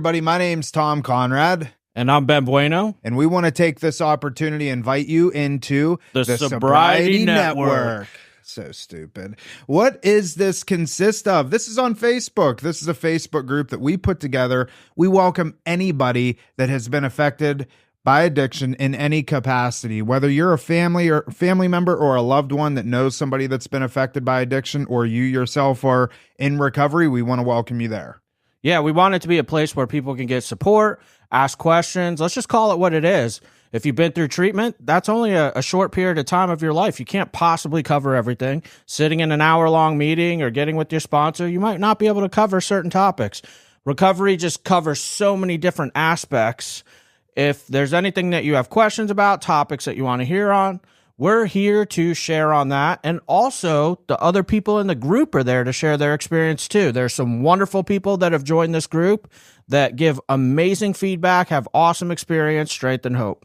Everybody, my name's Tom Conrad. And I'm Ben Bueno. And we want to take this opportunity to invite you into the Sobriety Network. So stupid. What is this consist of? This is on Facebook. This is a Facebook group that we put together. We welcome anybody that has been affected by addiction in any capacity, whether you're a family member or a loved one that knows somebody that's been affected by addiction, or you yourself are in recovery. We want to welcome you there. Yeah, we want it to be a place where people can get support, ask questions. Let's just call it what it is. If you've been through treatment, that's only a short period of time of your life. You can't possibly cover everything. Sitting in an hour-long meeting or getting with your sponsor, you might not be able to cover certain topics. Recovery just covers so many different aspects. If there's anything that you have questions about, topics that you want to hear on, we're here to share on that. And also, the other people in the group are there to share their experience too. There's some wonderful people that have joined this group that give amazing feedback, have awesome experience, strength, and hope.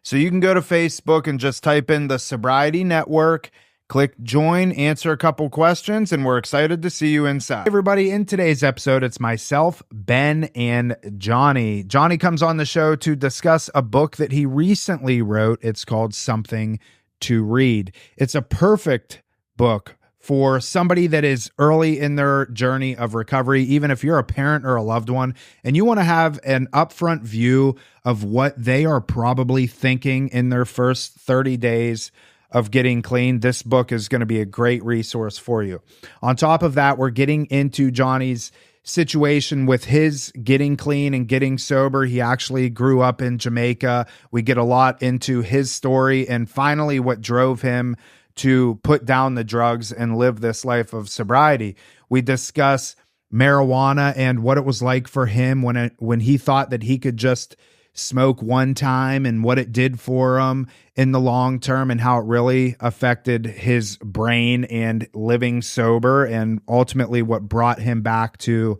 So you can go to Facebook and just type in the Sobriety Network, click join, answer a couple questions, and we're excited to see you inside. Everybody, in today's episode, it's myself, Ben, and Johnny. Johnny comes on the show to discuss a book that he recently wrote. It's called Something to Read. It's a perfect book for somebody that is early in their journey of recovery, even if you're a parent or a loved one, and you want to have an upfront view of what they are probably thinking in their first 30 days of getting clean. This book is going to be a great resource for you. On top of that, we're getting into Johnny's situation with his getting clean and getting sober. He actually grew up in Jamaica. We get a lot into his story and finally what drove him to put down the drugs and live this life of sobriety. We discuss marijuana and what it was like for him when he thought that he could just smoke one time and what it did for him in the long term and how it really affected his brain and living sober, and ultimately what brought him back to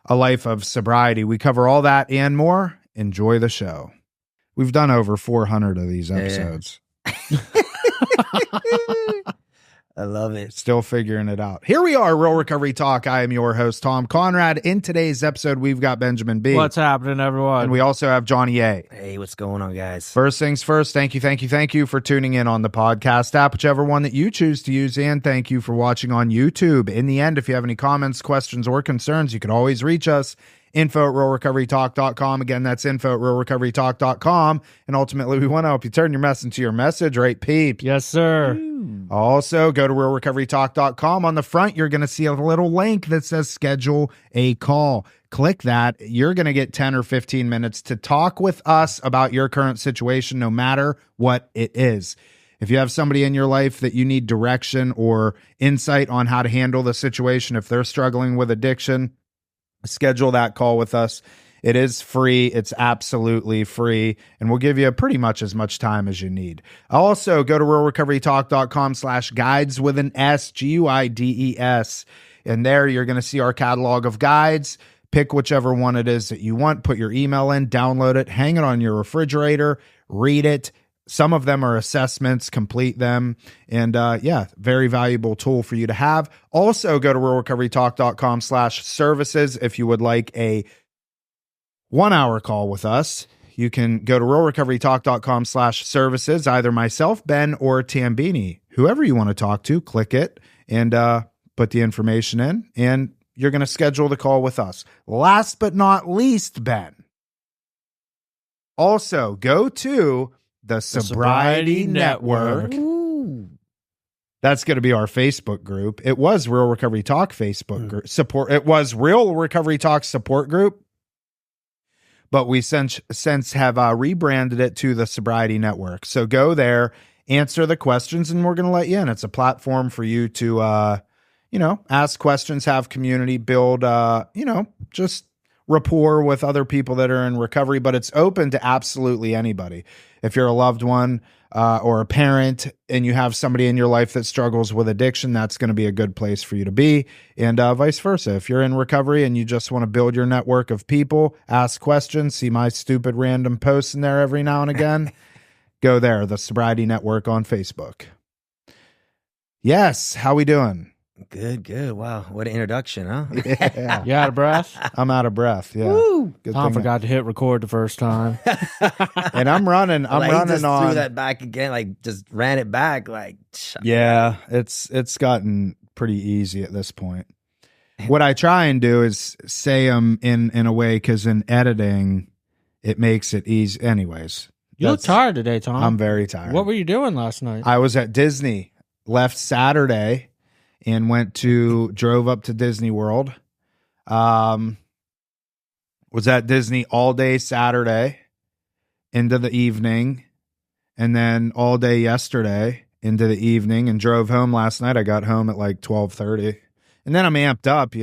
a life of sobriety. We cover all that and more. Enjoy the show. We've done over 400 of these episodes. Yeah. I love it. Still figuring it out. Here we are, Real Recovery Talk. I am your host, Tom Conrad. In today's episode, we've got Benjamin B. What's happening, everyone? And we also have Johnny A. Hey, what's going on, guys? First things first, thank you for tuning in on the podcast app, whichever one that you choose to use, and thank you for watching on YouTube. In the end, if you have any comments, questions, or concerns, you can always reach us. info@realrecoverytalk.com. Again, that's info@realrecoverytalk.com. And ultimately, we want to help you turn your mess into your message, right, peep? Yes, sir. Also, go to realrecoverytalk.com. On the front, you're going to see a little link that says schedule a call. Click that. You're going to get 10 or 15 minutes to talk with us about your current situation, no matter what it is. If you have somebody in your life that you need direction or insight on how to handle the situation, if they're struggling with addiction, schedule that call with us. It is free. It's absolutely free. And we'll give you pretty much as much time as you need. Also, go to realrecoverytalk.com/guides with an S, GUIDES. And there you're going to see our catalog of guides. Pick whichever one it is that you want. Put your email in, download it, hang it on your refrigerator, read it. Some of them are assessments, complete them. And very valuable tool for you to have. Also, go to realrecoverytalk.com/services if you would like a 1-hour call with us. You can go to realrecoverytalk.com/services, either myself, Ben, or Tambini. Whoever you want to talk to, click it and put the information in, and you're going to schedule the call with us. Last but not least, Ben, also go to the Sobriety Network. Ooh. That's going to be our Facebook group. It was Real Recovery Talk Facebook group support. It was Real Recovery Talk support group, but we since have rebranded it to the Sobriety Network. So go there, answer the questions, and we're going to let you in. It's a platform for you to, ask questions, have community, build, just rapport with other people that are in recovery, but it's open to absolutely anybody. If you're a loved one or a parent and you have somebody in your life that struggles with addiction, that's going to be a good place for you to be, and vice versa. If you're in recovery and you just want to build your network of people, ask questions, see my stupid random posts in there every now and again, go there, the Sobriety Network on Facebook. Yes, how we doing? Good, good. Wow, what an introduction, huh? Yeah. You out of breath? I'm out of breath. Yeah. Woo! Good Tom thing- forgot to hit record the first time. And I'm running. I'm Like, he running just on. threw that back again, like just ran it back, like. Yeah, it's gotten pretty easy at this point. What I try and do is say them in a way, because in editing, it makes it easy. Anyways, You look tired today, Tom. I'm very tired. What were you doing last night? I was at Disney. Left Saturday and drove up to Disney World. Was at Disney all day Saturday into the evening, and then all day yesterday into the evening, and drove home last night. I got home at like 12:30, and then I'm amped up,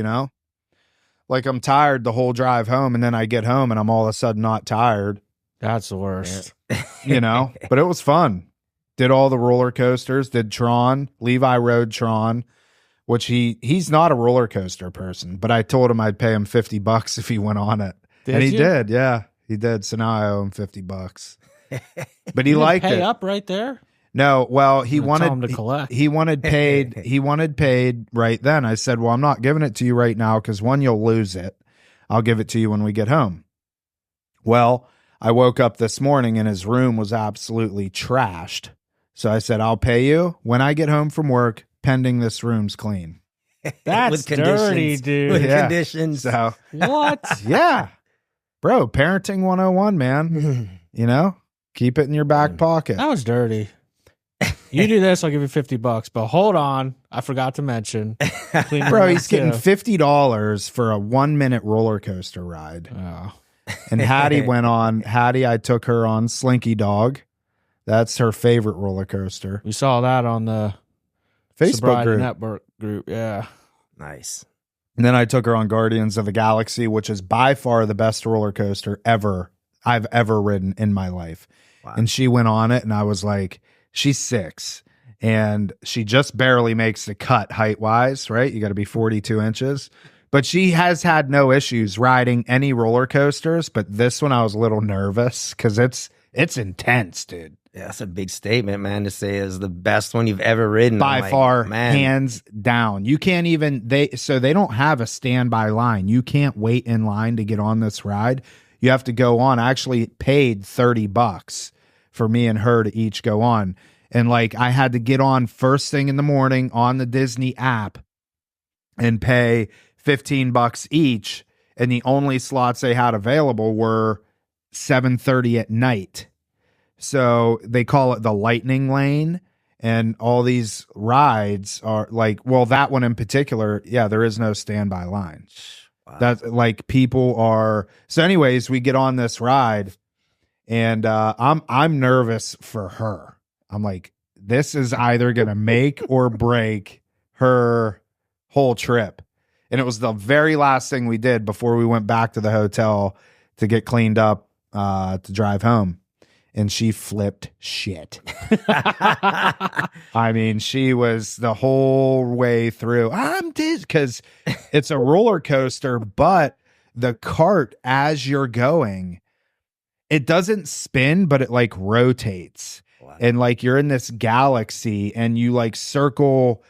like I'm tired the whole drive home, and then I get home and I'm all of a sudden not tired, That's the worst. but it was fun. Did all the roller coasters, did Tron. Levi rode Tron, which he's not a roller coaster person, but I told him I'd pay him $50 if he went on it. And he did. Yeah, he did. So now I owe him $50, but he You didn't liked pay it. up right there? No, well, he I'm gonna tell him wanted to collect. he wanted paid. He wanted paid right then. I said, well, I'm not giving it to you right now, because one, you'll lose it. I'll give it to you when we get home. Well, I woke up this morning and his room was absolutely trashed. So I said, I'll pay you when I get home from work, pending this room's clean. That's With dirty, conditions. dude. With Yeah. conditions. So What? yeah, bro, parenting 101, man. Keep it in your back pocket. That was dirty. You do this, I'll give you $50. But hold on, I forgot to mention. Clean Bro, your he's getting too. $50 for a 1-minute roller coaster ride. Oh. And Hattie, I took her on Slinky Dog. That's her favorite roller coaster. We saw that on the Facebook Sobriety group. Network group. Yeah. Nice. And then I took her on Guardians of the Galaxy, which is by far the best roller coaster I've ever ridden in my life. Wow. And she went on it, and I was like, she's 6, and she just barely makes the cut height-wise, right? You got to be 42 inches. But she has had no issues riding any roller coasters, but this one I was a little nervous because it's intense, dude. Yeah, that's a big statement, man, to say is the best one you've ever ridden. By I'm like, far, man. hands down. You can't even they don't have a standby line. You can't wait in line to get on this ride. You have to go on. I actually paid $30 for me and her to each go on. And like I had to get on first thing in the morning on the Disney app and pay $15 each. And the only slots they had available were 7:30 at night. So they call it the lightning lane, and all these rides are like, well, that one in particular, yeah, there is no standby line. Wow. That's like people are. So anyways, we get on this ride, and I'm nervous for her. I'm like, this is either going to make or break her whole trip. And it was the very last thing we did before we went back to the hotel to get cleaned up to drive home. And she flipped shit. I mean, she was the whole way through. I'm dizzy because it's a roller coaster, but the cart, as you're going, it doesn't spin, but it like rotates. Wow. And like you're in this galaxy, and you like circle.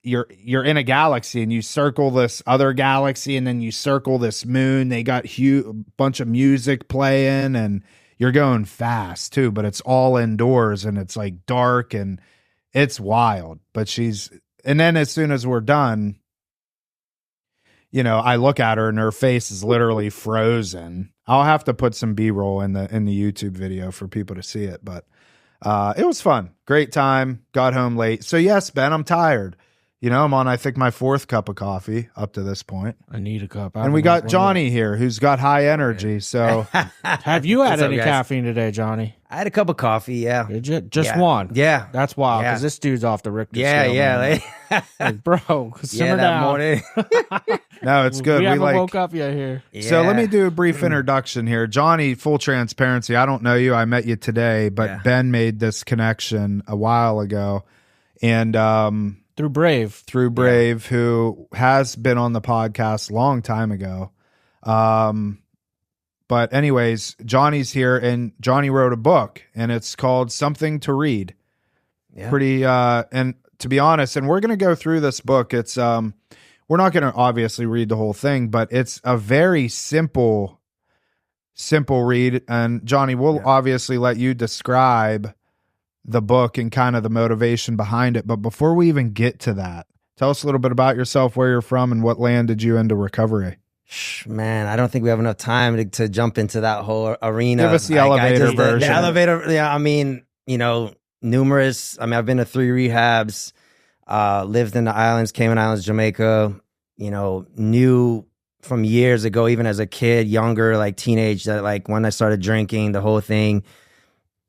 You're in a galaxy, and you circle this other galaxy, and then you circle this moon. They got a bunch of music playing, and you're going fast too, but it's all indoors, and it's like dark, and it's wild. But and then as soon as we're done, I look at her and her face is literally frozen. I'll have to put some B-roll in the YouTube video for people to see it, but it was fun. Great time. Got home late. So yes, Ben, I'm tired. I'm on, I think, my 4th cup of coffee up to this point. I need a cup. And we got Johnny here, who's got high energy. So Have you had What's up, any guys? caffeine today, Johnny? I had a cup of coffee, yeah. Did you? Just Yeah. one? Yeah. That's wild, Yeah. because this dude's off the Richter Yeah, scale. yeah. man. Like, Like, bro, simmer yeah, that down. morning. no, it's good. We haven't like, woke up yet here. So let Yeah. me do a brief introduction here. Johnny, full transparency, I don't know you. I met you today, but Yeah. Ben made this connection a while ago. And Through Brave. through Brave, who has been on the podcast a long time ago. But anyways, Johnny's here, and Johnny wrote a book, and it's called Something to Read. Yeah. Pretty, and to be honest, and we're going to go through this book. It's we're not going to obviously read the whole thing, but it's a very simple read. And Johnny, we'll obviously let you describe the book and kind of the motivation behind it. But before we even get to that, tell us a little bit about yourself, where you're from, and what landed you into recovery. Man, I don't think we have enough time to jump into that whole arena. Give us the elevator version. The elevator, yeah, I mean, numerous. I mean, I've been to 3 rehabs, lived in the islands, Cayman Islands, Jamaica, knew from years ago, even as a kid, younger, like teenage, that like when I started drinking, the whole thing,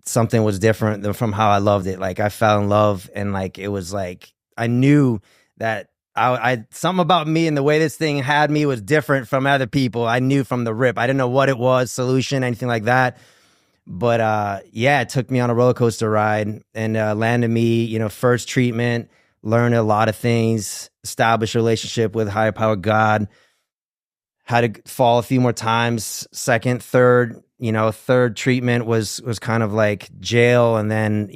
something was different than from how I loved it. Like I fell in love, and like, it was like, I knew that I something about me and the way this thing had me was different from other people. I knew from the rip. I didn't know what it was, solution, anything like that. But yeah, it took me on a roller coaster ride and landed me, first treatment, learned a lot of things, established a relationship with higher power God, had to fall a few more times, second, third, third treatment was kind of like jail. And then,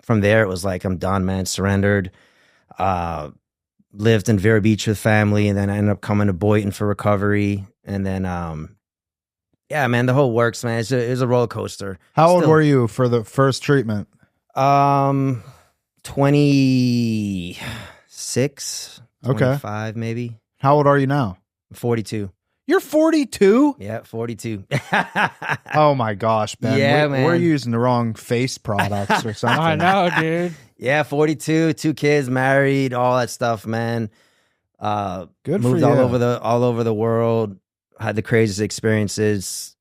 from there it was like, I'm done, man, surrendered. Lived in Vero Beach with family, and then I ended up coming to Boynton for recovery. And then, yeah, man, the whole works, man. It was a roller coaster. How old were you for the first treatment? 26, 25, maybe. How old are you now? 42. You're 42? Yeah, 42. Oh my gosh, Ben. Yeah, man. We're using the wrong face products or something. I know, dude. Yeah, 42, 2 kids, married, all that stuff, man. Good moved for you. all over the world. Had the craziest experiences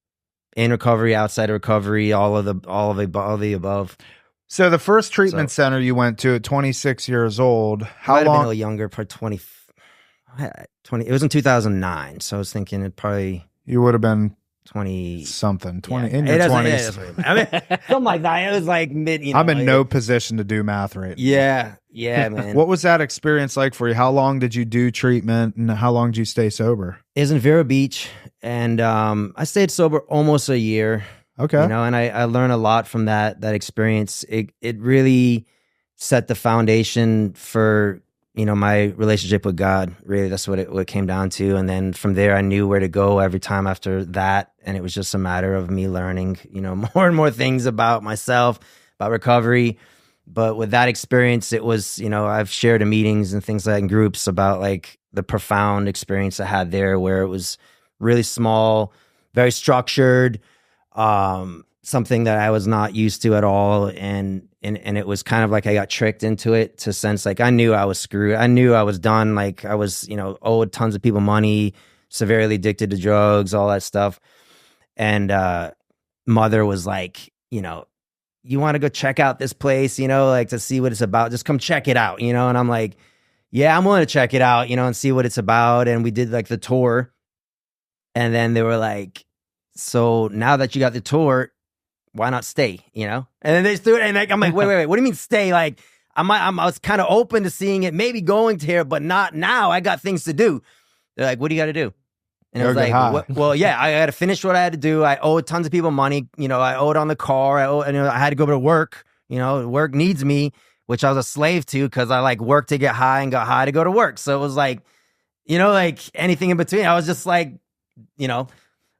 in recovery, outside of recovery, all of the above. So the first treatment center you went to at 26 years old, how Might have been long? a little younger, probably 20. It was in 200009, so I was thinking it probably You would have been 20 something, 20 yeah. in your 20s. I mean, something like that. It was like mid. I'm in no position to do math right now. Yeah, man. What was that experience like for you? How long did you do treatment, and how long did you stay sober? It was in Vero Beach, and I stayed sober almost a year. Okay. And I learned a lot from that experience. It really set the foundation for, my relationship with God. Really, that's what it came down to. And then from there, I knew where to go every time after that. And it was just a matter of me learning, more and more things about myself, about recovery. But with that experience, it was, I've shared in meetings and things like that in groups about like the profound experience I had there, where it was really small, very structured, something that I was not used to at all. And it was kind of like I got tricked into it, to sense like I knew I was screwed. I knew I was done. Like I was, owed tons of people money, severely addicted to drugs, all that stuff. And mother was like, you want to go check out this place, like to see what it's about. Just come check it out, And I'm like, yeah, I'm willing to check it out, and see what it's about. And we did like the tour. And then they were like, so now that you got the tour, why not stay, And then they threw it, and I'm like, wait, what do you mean stay? Like, I was kind of open to seeing it, maybe going to here, but not now. I got things to do. They're like, what do you got to do? And I was like, well, yeah, I had to finish what I had to do. I owed tons of people money. I owed on the car. I had to go to work. Work needs me, which I was a slave to, because I like worked to get high and got high to go to work. So it was like, like anything in between. I was just like,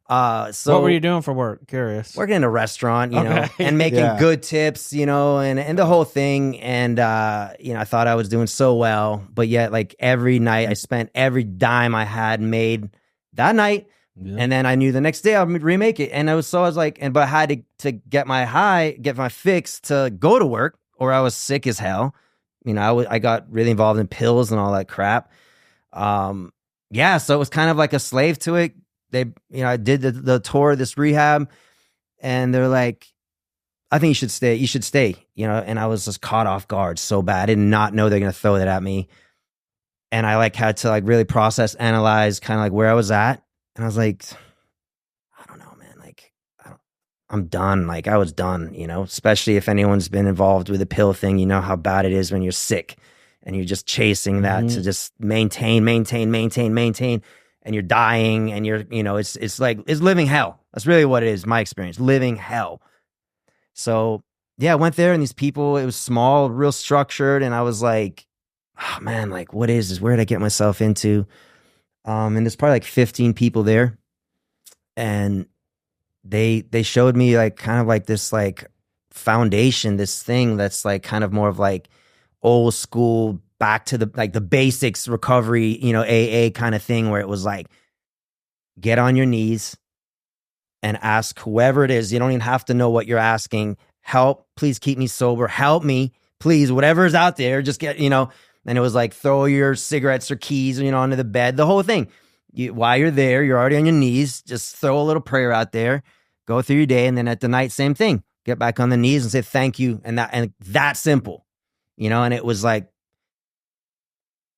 so what were you doing for work? Curious. Working in a restaurant, Okay. and making good tips, and the whole thing. And, I thought I was doing so well, but yet like every night I spent every dime I had made that night. Yeah. And then I knew the next day I'd remake it. And I was like, but I had to get my fix to go to work, or I was sick as hell. I got really involved in pills and all that crap. Yeah. So it was kind of like a slave to it. They, I did the tour of this rehab, and they're like, I think you should stay. You should stay, and I was just caught off guard so bad. I did not know they're going to throw that at me. And I like had to like really process, analyze kind of like where I was at. And I was like, I don't know, man. Like, I'm done. Like I was done, especially if anyone's been involved with the pill thing, how bad it is when you're sick and you're just chasing that to just maintain. And you're dying, and you're, it's living hell. That's really what it is, my experience, living hell. So yeah, I went there and these people, it was small, real structured. And I was like, oh man, like, what is this? Where did I get myself into? And there's probably like 15 people there. And they showed me like kind of like this like foundation, this thing that's like kind of more of like old school, back to the like the basics recovery, you know, AA kind of thing, where it was like, get on your knees and ask whoever it is. You don't even have to know what you're asking. Help, please keep me sober. Help me, please, whatever's out there, just get, you know. And it was like, throw your cigarettes or keys, you know, onto the bed, the whole thing. While you're there, you're already on your knees, just throw a little prayer out there, go through your day. And then at the night, same thing, get back on the knees and say thank you. And that simple, you know. And it was like,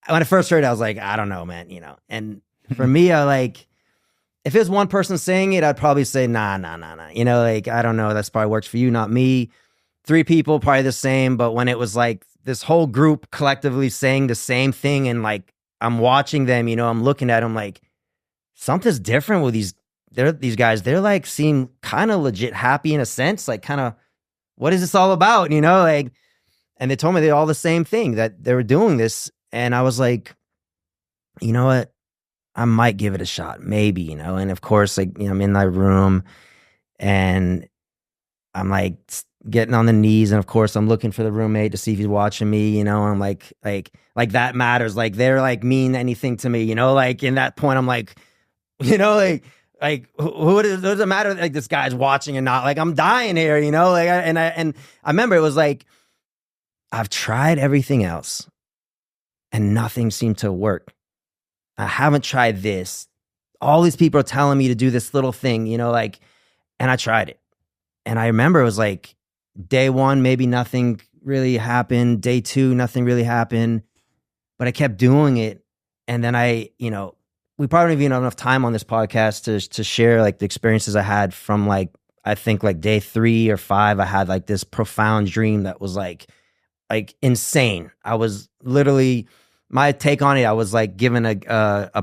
when I first heard it, I was like, I don't know, man, you know. And for me, I like, if it was one person saying it, I'd probably say, nah. You know, like, I don't know, that's probably works for you, not me. 3 people, probably the same. But when it was like this whole group collectively saying the same thing, and like, I'm watching them, you know, I'm looking at them like, something's different with these guys. They're like, seem kind of legit happy in a sense, like kind of, what is this all about? You know, like, and they told me they're all the same thing, that they were doing this. And I was like, you know what? I might give it a shot, maybe, you know. And of course, like, you know, I'm in my room and I'm like getting on the knees, and of course I'm looking for the roommate to see if he's watching me, you know. And I'm like that matters. Like, they're like mean anything to me, you know. Like, in that point, I'm like, you know, like who does it matter? Like, this guy's watching and not, like, I'm dying here, you know. Like, I remember it was like, I've tried everything else and nothing seemed to work. I haven't tried this. All these people are telling me to do this little thing, you know, like, and I tried it. And I remember it was like, day 1, maybe nothing really happened. Day 2, nothing really happened. But I kept doing it. And then you know, we probably don't even have enough time on this podcast to share like the experiences I had from like, I think like day 3 or 5, I had like this profound dream that was like insane. I was literally, my take on it, I was like given a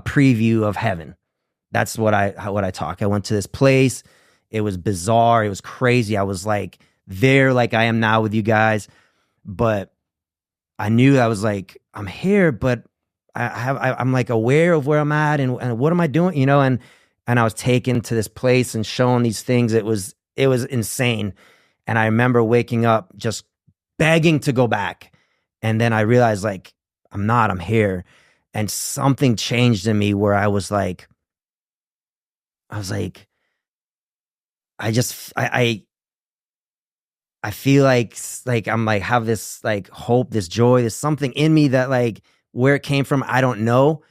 preview of heaven. That's what I talk. I went to this place. It was bizarre. It was crazy. I was like there, like I am now with you guys. But I knew I was like, I'm here, but I'm like aware of where I'm at and what am I doing, you know? And I was taken to this place and shown these things. It was insane. And I remember waking up just begging to go back. And then I realized, like, I'm here. And something changed in me where I was like, I feel like I'm like, have this like hope, this joy, there's something in me that, like, where it came from, I don't know.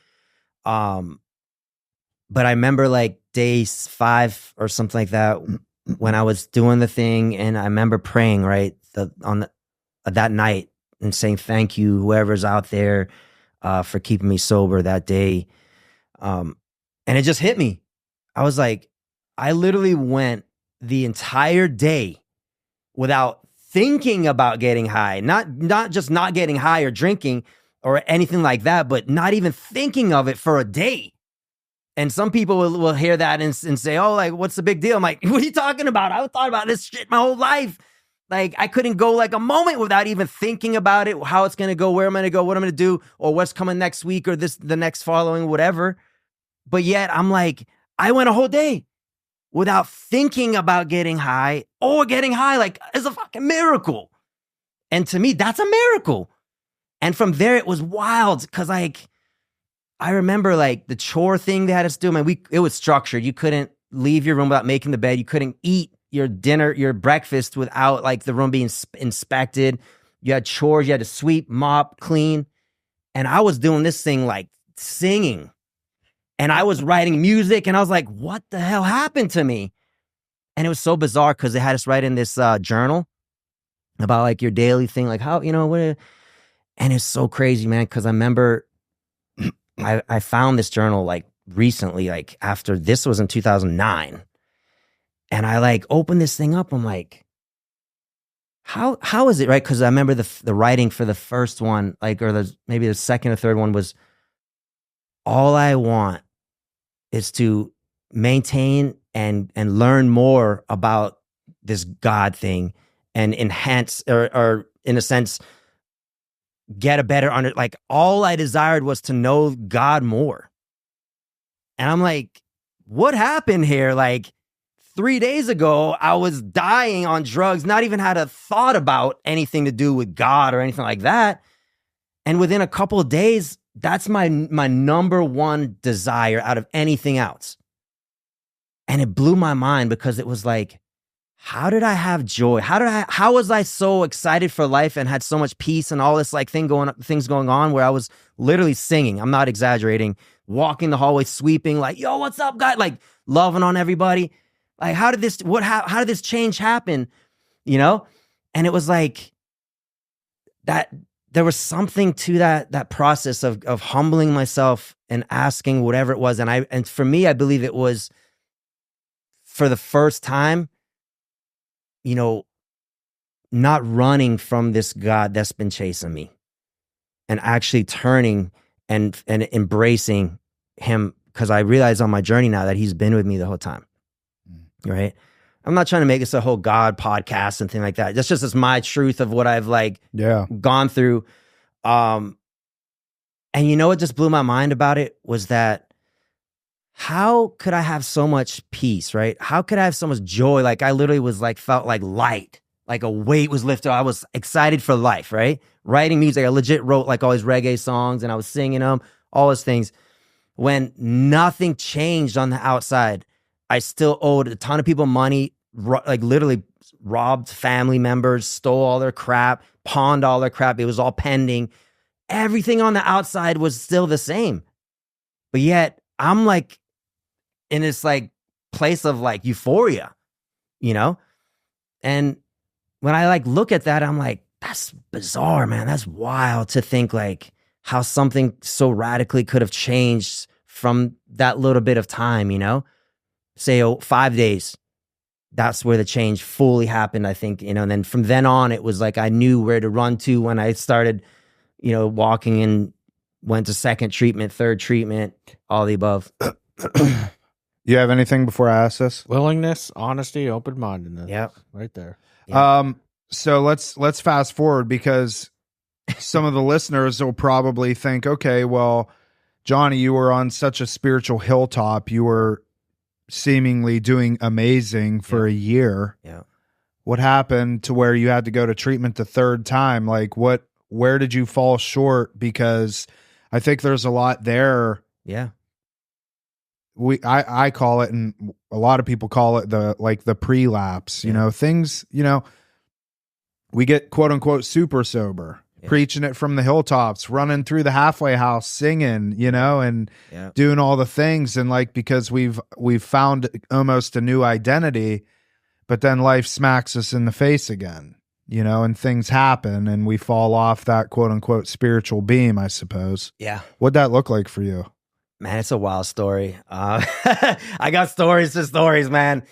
But I remember like day 5 or something like that, when I was doing the thing, and I remember praying that night and saying thank you, whoever's out there, for keeping me sober that day. And it just hit me. I was like, I literally went the entire day without thinking about getting high, not just not getting high or drinking or anything like that, but not even thinking of it for a day. And some people will hear that and say, oh, like, what's the big deal? I'm like, what are you talking about? I thought about this shit my whole life. Like, I couldn't go like a moment without even thinking about it, how it's going to go, where I'm going to go, what I'm going to do, or what's coming next week or the next following, whatever. But yet I'm like, I went a whole day without thinking about getting high or getting high. Like, it's a fucking miracle. And to me, that's a miracle. And from there, it was wild because, like, I remember like the chore thing they had us do. Man, it was structured. You couldn't leave your room without making the bed. You couldn't eat your dinner, your breakfast without like the room being inspected. You had chores. You had to sweep, mop, clean. And I was doing this thing like singing. And I was writing music. And I was like, what the hell happened to me? And it was so bizarre because they had us write in this journal about like your daily thing, like how, you know, what. And it's so crazy, man, because I remember I found this journal like recently, like after this was in 2009. And I like opened this thing up. I'm like, how is it, right? Because I remember the writing for the first one, like, or maybe the second or third one was, all I want is to maintain and learn more about this God thing and enhance or in a sense, get a better like all I desired was to know God more. And I'm like, what happened here? Like 3 days ago, I was dying on drugs, not even had a thought about anything to do with God or anything like that. And within a couple of days, that's my number one desire out of anything else. And it blew my mind because it was like, how did I have joy? How was I so excited for life and had so much peace and all this like things going on where I was literally singing? I'm not exaggerating. Walking the hallway, sweeping, like, yo, what's up, guy? Like loving on everybody. Like, how did this change happen? You know? And it was like that there was something to that process of humbling myself and asking whatever it was. And for me, I believe it was for the first time, you know, not running from this God that's been chasing me and actually turning and embracing him, because I realize on my journey now that he's been with me the whole time. Right? I'm not trying to make this a whole God podcast and thing like that. That's just my truth of what I've like gone through. And you know what just blew my mind about it was that how could I have so much peace, right? How could I have so much joy? Like I literally was like, felt like light, like a weight was lifted. I was excited for life, right? Writing music, I legit wrote like all these reggae songs and I was singing them, all those things. When nothing changed on the outside, I still owed a ton of people money, like literally robbed family members, stole all their crap, pawned all their crap. It was all pending. Everything on the outside was still the same. But yet I'm like in this like place of like euphoria, you know? And when I like look at that, I'm like, that's bizarre, man. That's wild to think like how something so radically could have changed from that little bit of time, you know? Say 5 days. That's where the change fully happened, I think, you know, and then from then on, it was like I knew where to run to when I started, you know, walking and went to second treatment, third treatment, all the above. You have anything before I ask this? Willingness, honesty, open-mindedness. Yep. Right there. Yeah. So let's fast forward, because some of the listeners will probably think, okay, well, Johnny, you were on such a spiritual hilltop. You were seemingly doing amazing for a year. Yeah. What happened to where you had to go to treatment the third time? Like where did you fall short? Because I think there's a lot there. Yeah. I call it, and a lot of people call it the pre-lapse, you know, things, you know, we get quote unquote super sober, preaching it from the hilltops, running through the halfway house, singing, you know, and doing all the things. And like, because we've found almost a new identity, but then life smacks us in the face again, you know, and things happen and we fall off that quote unquote spiritual beam, I suppose. Yeah. What'd that look like for you? Man, it's a wild story. I got stories to stories, man.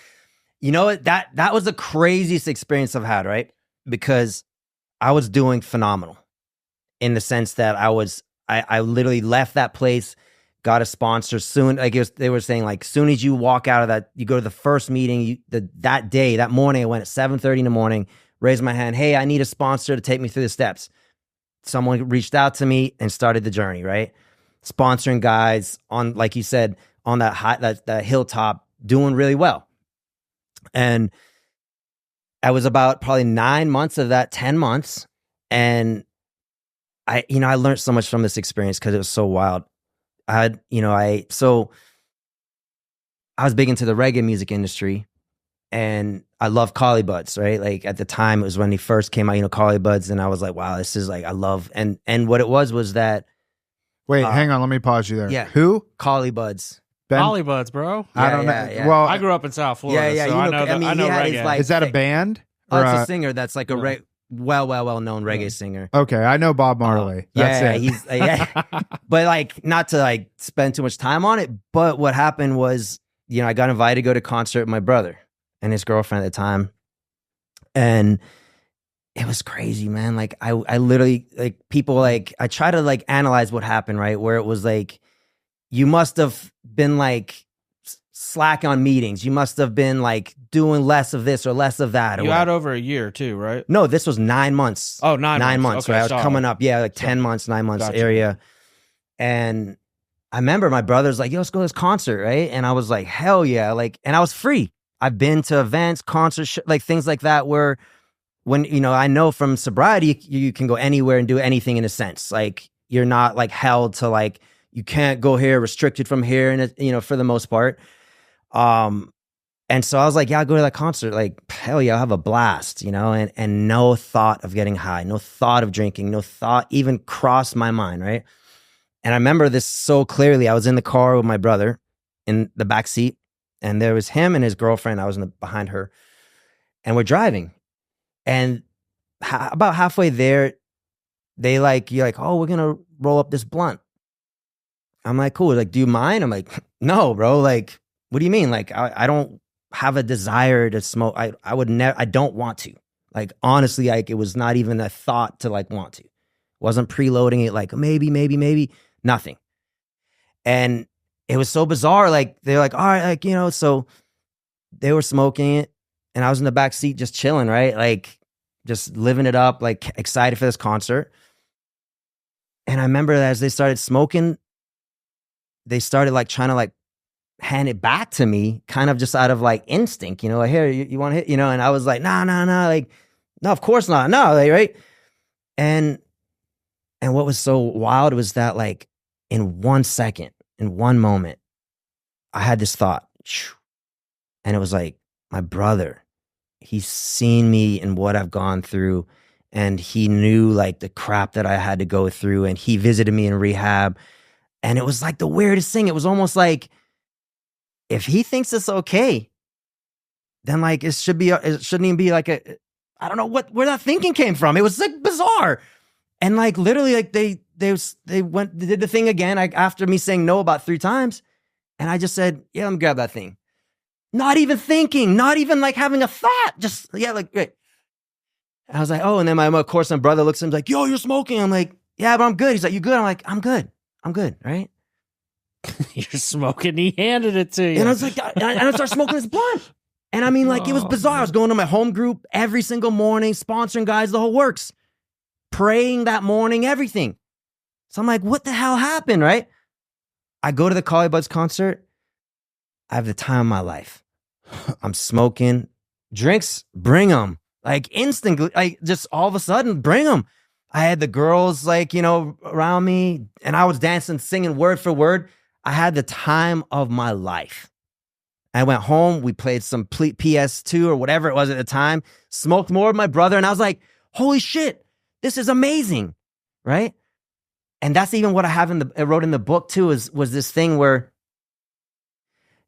You know what? That was the craziest experience I've had, right? Because I was doing phenomenal in the sense that I literally left that place, got a sponsor soon. Like they were saying, like, soon as you walk out of that, you go to the first meeting, that morning, I went at 7:30 in the morning, raised my hand. Hey, I need a sponsor to take me through the steps. Someone reached out to me and started the journey, right? Sponsoring guys on, like you said, on that hilltop, doing really well. And I was about probably 9 months of that, 10 months. And I learned so much from this experience because it was so wild. I was big into the reggae music industry, and I love Collie Buddz, right? Like at the time, it was when he first came out, Collie Buddz, and I was like, wow, this is like, I love, and what it was that. Wait, hang on, let me pause you there. Yeah. Who? Collie Buddz. Collie Buddz, bro. I don't know. Yeah. Well, I grew up in South Florida, so I know reggae. Like, is that a band? Oh, it's a singer that's like a well-known reggae singer. Okay, I know Bob Marley. That's it. He's but like, not to like spend too much time on it, but what happened was, I got invited to go to a concert with my brother and his girlfriend at the time. And it was crazy, man. Like I literally, like, people, like, I try to like analyze what happened, right? Where it was like, you must have been like slack on meetings. You must have been like doing less of this or less of that. Or You whatever. had over a year too, right? No, this was 9 months. Oh, 9 months. Okay, right? I was sorry. coming up, like 10 months, 9 months Gotcha. area. And I remember my brother's like, yo, let's go to this concert, right? And I was like, hell yeah. Like, and I was free. I've been to events, concerts, like things like that where when, I know from sobriety, you can go anywhere and do anything in a sense. Like, you're not like held to like, you can't go here, restricted from here, and for the most part. And so I was like, yeah, I'll go to that concert. Like, hell yeah, I'll have a blast, and no thought of getting high, no thought of drinking, no thought even crossed my mind, right? And I remember this so clearly. I was in the car with my brother in the back seat, and there was him and his girlfriend. I was behind her, and we're driving. And about halfway there, you're like, oh, we're gonna roll up this blunt. I'm like, cool. Like, do you mind? I'm like, no, bro. Like, what do you mean? Like, I don't have a desire to smoke. I would never. I don't want to. Like, honestly, like, it was not even a thought to like want to. Wasn't preloading it. Like, maybe, nothing. And it was so bizarre. Like, they're like, all right, like, so they were smoking it, and I was in the back seat just chilling, right? Like, just living it up, like excited for this concert. And I remember as they started smoking, they started like trying to like hand it back to me, kind of just out of like instinct, like, here, you want to hit, and I was like, nah, like, no, of course not, no, like, right? And what was so wild was that like in 1 second, in one moment, I had this thought, and it was like, my brother, he's seen me and what I've gone through, and he knew like the crap that I had to go through, and he visited me in rehab. And it was like the weirdest thing. It was almost like, if he thinks it's okay, then like it shouldn't even be like I don't know where that thinking came from. It was like bizarre. And like literally like they did the thing again, like after me saying no about 3 times. And I just said, yeah, let me grab that thing. Not even thinking, not even like having a thought. Just, yeah, like, great. I was like, oh, and then of course, my brother looks at him like, yo, you're smoking. I'm like, yeah, but I'm good. He's like, you good? I'm like, I'm good, right? You're smoking. He handed it to you. And I was like, and I started smoking this blunt. And I mean, like, it was bizarre. I was going to my home group every single morning, sponsoring guys, the whole works, praying that morning, everything. So I'm like, what the hell happened, right? I go to the Collie Buddz concert. I have the time of my life. I'm smoking. Drinks, bring them. Like, instantly, like, just all of a sudden, bring them. I had the girls, like, around me, and I was dancing, singing word for word. I had the time of my life. I went home. We played some PS2 or whatever it was at the time, smoked more with my brother, and I was like, holy shit, this is amazing, right? And that's even what I wrote in the book too, was this thing where,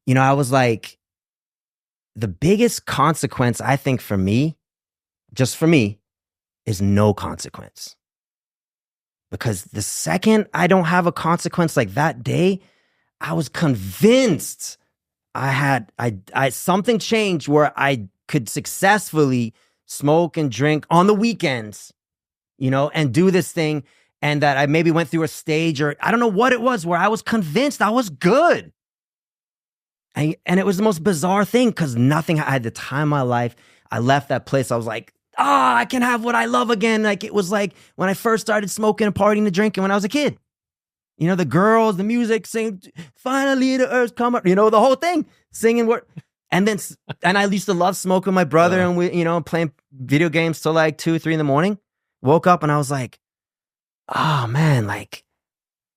I was like, the biggest consequence, I think, for me, just for me, is no consequence. Because the second I don't have a consequence, like that day, I was convinced I something changed where I could successfully smoke and drink on the weekends, and do this thing. And that I maybe went through a stage, or I don't know what it was, where I was convinced I was good. And it was the most bizarre thing, because I had the time of my life. I left that place. I was like, I can have what I love again. Like, it was like when I first started smoking and partying and drinking when I was a kid. The girls, the music, sing, finally the earth come up, the whole thing, singing word. And I used to love smoking with my brother, and we, playing video games till like 2, 3 in the morning. Woke up and I was like, oh man, like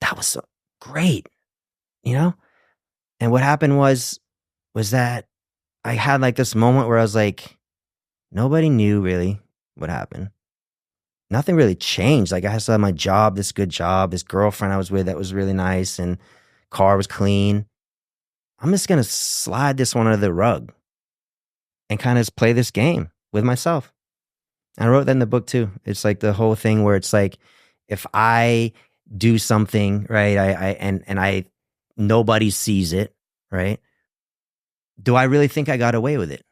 that was so great, And what happened was that I had like this moment where I was like, nobody knew really what happened. Nothing really changed. Like, I still had my job, this good job, this girlfriend I was with that was really nice, and car was clean. I'm just going to slide this one under the rug and kind of just play this game with myself. And I wrote that in the book too. It's like the whole thing where it's like, if I do something, right, nobody sees it, right? Do I really think I got away with it?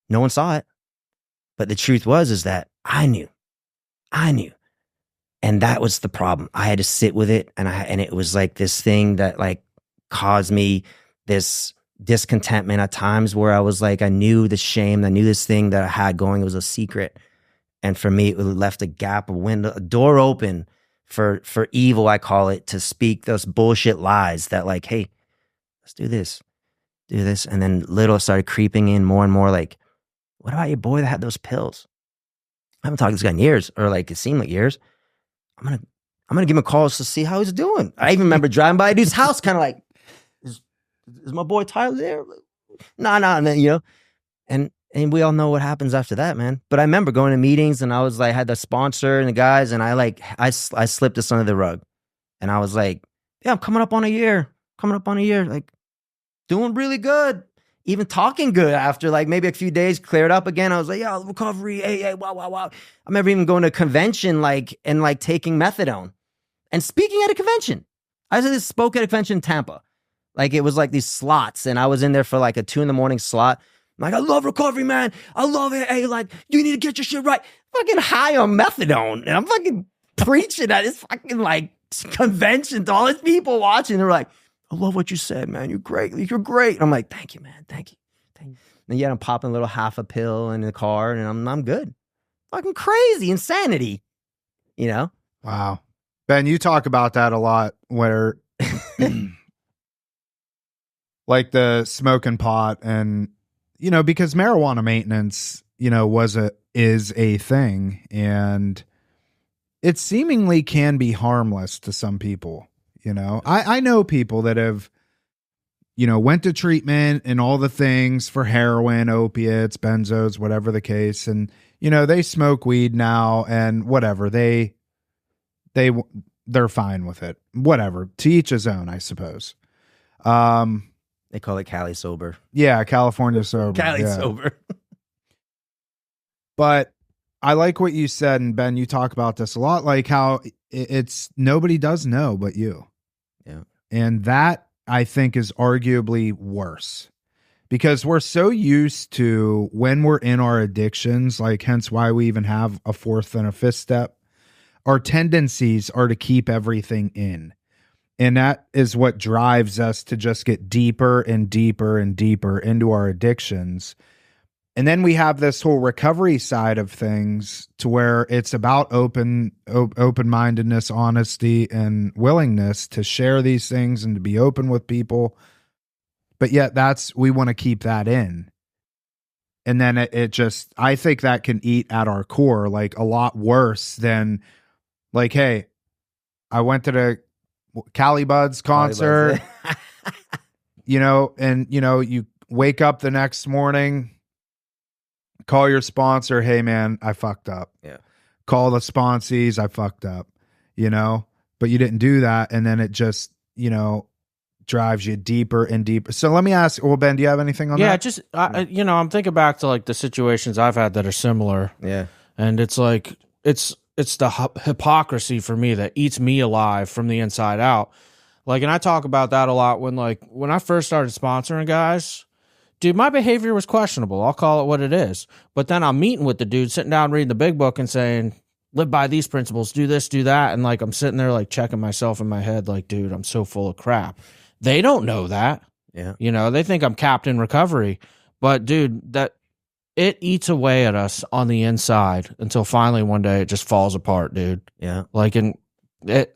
No one saw it. But the truth is that I knew. And that was the problem. I had to sit with it, and it was like this thing that like caused me this discontentment at times where I was like, I knew the shame, I knew this thing that I had going, it was a secret. And for me, it left a gap, a window, a door open for evil, I call it, to speak those bullshit lies that like, hey, let's do this. And then little started creeping in more and more like, what about your boy that had those pills? I haven't talked to this guy in years, or like it seemed like years. I'm gonna give him a call just to see how he's doing. I even remember driving by a dude's house, kind of like, is my boy Tyler there? Nah, and then, you know, and we all know what happens after that, man. But I remember going to meetings and I was like, had the sponsor and the guys, and I slipped this under the rug, and I was like, yeah, I'm coming up on a year, like doing really good. Even talking good after like maybe a few days, cleared up again. I was like, yeah, recovery, hey, wow. I remember even going to a convention and taking methadone and speaking at a convention. I just spoke at a convention in Tampa. Like it was like these slots, and I was in there for like a 2 a.m. slot. I'm like, I love recovery, man. I love it. Hey, like, you need to get your shit right. Fucking high on methadone. And I'm fucking preaching at this fucking like convention to all these people watching. They're like, I love what you said, man. You're great. You're great. And I'm like, thank you, man. Thank you. And yet I'm popping a little half a pill in the car, and I'm good. Fucking crazy insanity, you know? Wow. Ben, you talk about that a lot, where like the smoking pot, and, you know, because marijuana maintenance, you know, is a thing, and it seemingly can be harmless to some people. You know, I know people that have, you know, went to treatment and all the things for heroin, opiates, benzos, whatever the case. And, you know, they smoke weed now and whatever, they're fine with it. Whatever. To each his own, I suppose. They call it Cali sober. Yeah. California sober. Cali sober. But I like what you said. And Ben, you talk about this a lot, like how it's nobody does know but you. Yeah. And that, I think, is arguably worse, because we're so used to, when we're in our addictions, like hence why we even have a fourth and a fifth step, our tendencies are to keep everything in. And that is what drives us to just get deeper and deeper and deeper into our addictions. And then we have this whole recovery side of things, to where it's about open-mindedness, honesty, and willingness to share these things and to be open with people. But yet we want to keep that in. And then it just, I think that can eat at our core, like a lot worse than like, hey, I went to the Cali Buds concert, you know, and, you know, you wake up the next morning, call your sponsor, hey man, I fucked up. Yeah. Call the sponsees, I fucked up, you know, but you didn't do that. And then it just, you know, drives you deeper and deeper. So let me ask, well, Ben, do you have anything on that? Yeah, just, you know, I'm thinking back to like the situations I've had that are similar. Yeah. And it's like, it's the hypocrisy for me that eats me alive from the inside out. Like, and I talk about that a lot when I first started sponsoring guys. Dude, my behavior was questionable. I'll call it what it is. But then I'm meeting with the dude, sitting down reading the big book and saying, live by these principles, do this, do that. And like, I'm sitting there like checking myself in my head like, dude, I'm so full of crap. They don't know that. Yeah. You know, they think I'm Captain Recovery. But dude, that it eats away at us on the inside until finally one day it just falls apart, dude. Yeah. Like, and it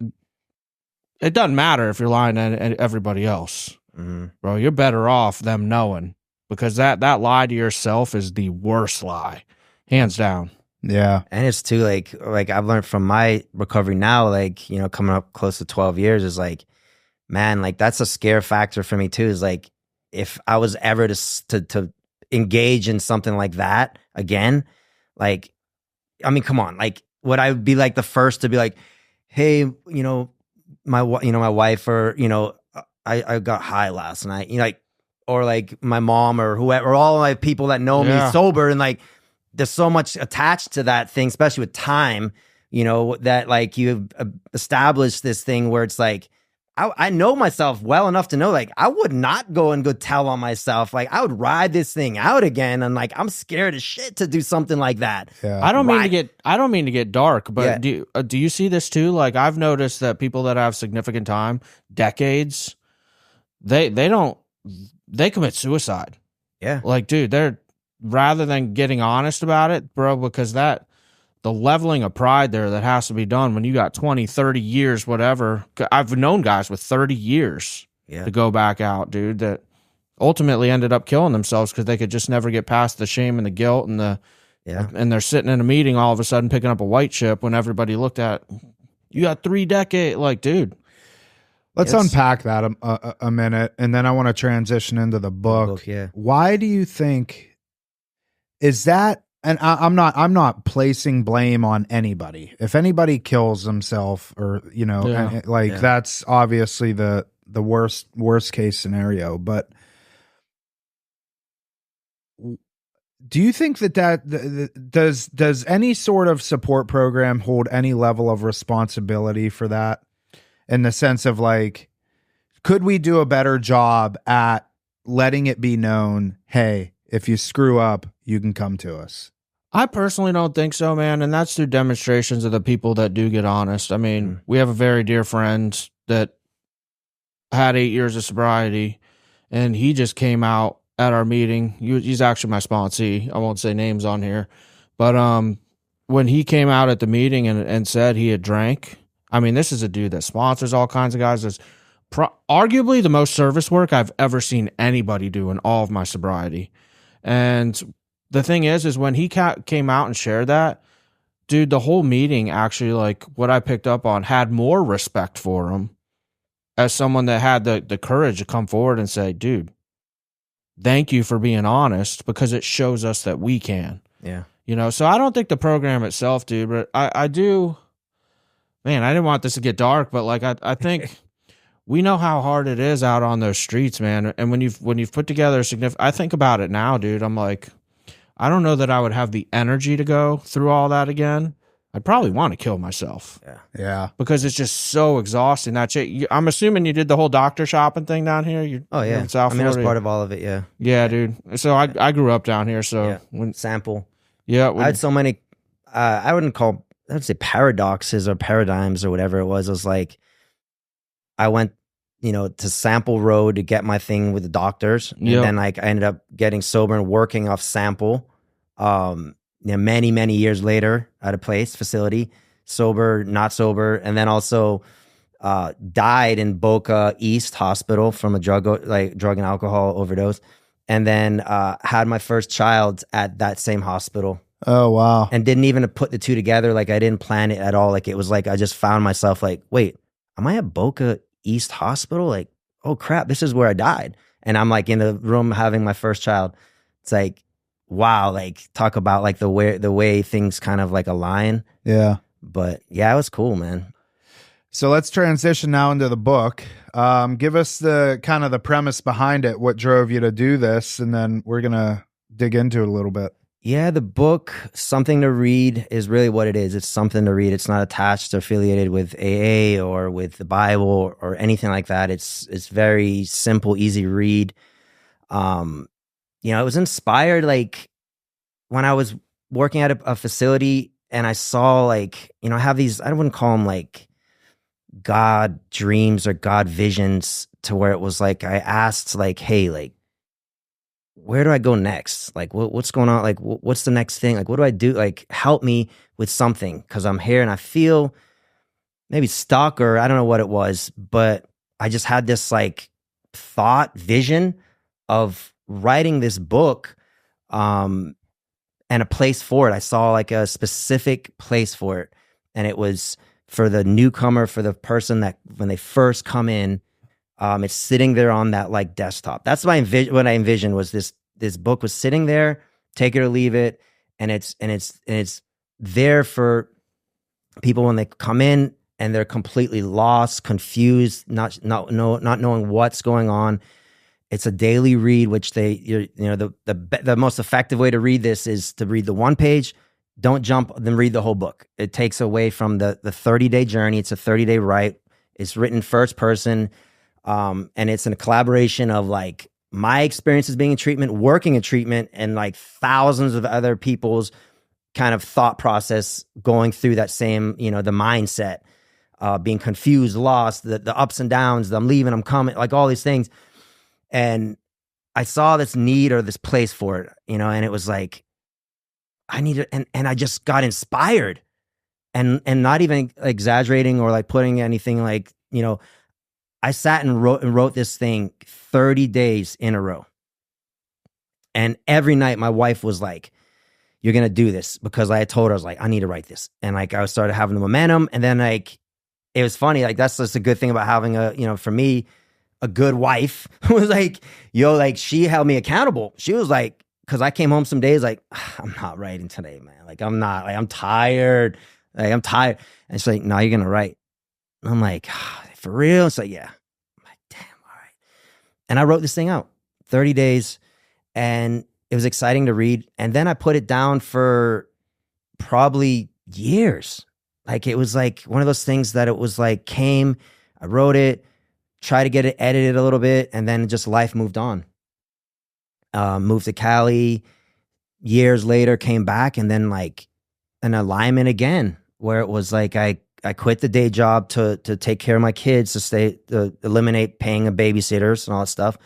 doesn't matter if you're lying to everybody else. Mm-hmm. Bro, you're better off them knowing. Because that lie to yourself is the worst lie, hands down. Yeah. And it's too like I've learned from my recovery now, like, you know, coming up close to 12 years is like, man, like that's a scare factor for me too, is like, if I was ever to engage in something like that again, like, I mean, come on, like, would I be like the first to be like, hey, you know, my wife, or, you know, I got high last night, you know, like, or like my mom or whoever, or all my people that know me sober, and like there's so much attached to that thing, especially with time, you know, that like you've established this thing where it's like, I know myself well enough to know, like, I would not go and go tell on myself. Like, I would ride this thing out again, and like, I'm scared as shit to do something like that. Yeah. I don't mean to get dark, but Yeah. do you see this too? Like, I've noticed that people that have significant time, decades, they don't they commit suicide. Yeah. Like, dude, they're rather than getting honest about it, bro, because the leveling of pride there that has to be done when you got 20, 30 years, whatever. I've known guys with 30 years to go back out, dude, that ultimately ended up killing themselves because they could just never get past the shame and the guilt and and they're sitting in a meeting all of a sudden picking up a white chip when everybody looked at, you got 3 decades. Like, dude. Let's unpack that a minute, and then I want to transition into the book. Yeah. Why do you think is that? And I'm not placing blame on anybody. If anybody kills himself, or that's obviously the worst case scenario. But do you think that does any sort of support program hold any level of responsibility for that? In the sense of like, could we do a better job at letting it be known, hey, if you screw up, you can come to us? I personally don't think so, man. And that's through demonstrations of the people that do get honest. I mean, we have a very dear friend that had 8 years of sobriety, and he just came out at our meeting. He's actually my sponsee. I won't say names on here. But when he came out at the meeting and said he had drank, I mean, this is a dude that sponsors all kinds of guys. That's arguably the most service work I've ever seen anybody do in all of my sobriety. And the thing is when he came out and shared that, dude, the whole meeting actually, like what I picked up on, had more respect for him as someone that had the courage to come forward and say, dude, thank you for being honest, because it shows us that we can. Yeah. So I don't think the program itself, dude, but I do. Man, I didn't want this to get dark, but like I think we know how hard it is out on those streets, man. And when you've put together a significant, I think about it now, dude. I'm like, I don't know that I would have the energy to go through all that again. I'd probably want to kill myself. Yeah. Because it's just so exhausting. That shit. I'm assuming you did the whole doctor shopping thing down here. Yeah. In South I was Florida. part of all of it. Yeah. Yeah, dude. So I grew up down here. So Sample. Yeah. I had so many. I would say paradoxes or paradigms or whatever it was. It was like, I went, to Sample Road to get my thing with the doctors. And then like I ended up getting sober and working off Sample. Many, many years later at a facility, sober, not sober. And then also died in Boca East Hospital from a drug and alcohol overdose. And then had my first child at that same hospital. Oh, wow. And didn't even put the two together. Like I didn't plan it at all. Like it was like, I just found myself like, wait, am I at Boca East Hospital? Like, oh crap, this is where I died. And I'm like in the room having my first child. It's like, wow. Like talk about like the way things kind of like align. Yeah. But yeah, it was cool, man. So let's transition now into the book. Give us the kind of the premise behind it. What drove you to do this? And then we're going to dig into it a little bit. Yeah, the book, Something to Read, is really what it is. It's something to read. It's not attached or affiliated with AA or with the Bible or anything like that. It's very simple, easy read. It was inspired like when I was working at a facility and I saw like, I have these, I wouldn't call them like God dreams or God visions, to where it was like I asked like, hey, like, where do I go next? Like, what's going on? Like, what's the next thing? Like, what do I do? Like, help me with something, because I'm here and I feel maybe stuck, or I don't know what it was, but I just had this like vision of writing this book and a place for it. I saw like a specific place for it, and it was for the newcomer, for the person that when they first come in, it's sitting there on that like desktop. That's what I envisioned was this book was sitting there, take it or leave it, and it's there for people when they come in and they're completely lost, confused, not knowing what's going on. It's a daily read, which the most effective way to read this is to read the one page. Don't jump, then read the whole book. It takes away from the 30-day journey. It's a 30-day write. It's written first person. And it's in a collaboration of like my experiences being in treatment, working in treatment, and like thousands of other people's kind of thought process going through that same, the mindset, being confused, lost, the ups and downs, I'm leaving, I'm coming, like all these things. And I saw this need or this place for it, and it was like, I need it. And I just got inspired, and not even exaggerating or like putting anything like, I sat and wrote this thing 30 days in a row. And every night my wife was like, you're going to do this, because I had told her, I was like, I need to write this. And like, I started having the momentum. And then like, it was funny. Like, that's just a good thing about having for me, a good wife was like, like she held me accountable. She was like, cause I came home some days like, I'm not writing today, man. Like, I'm not, like, I'm tired. Like, I'm tired. And she's like, no, you're going to write. And I'm like, for real? It's like, yeah. I'm like, damn, all right. And I wrote this thing out 30 days, and it was exciting to read. And then I put it down for probably years. Like, it was like one of those things that it was like, I wrote it, tried to get it edited a little bit, and then just life moved on. Moved to Cali, years later, came back, and then like an alignment again, where it was like, I quit the day job to take care of my kids, to eliminate paying a babysitters and all that stuff,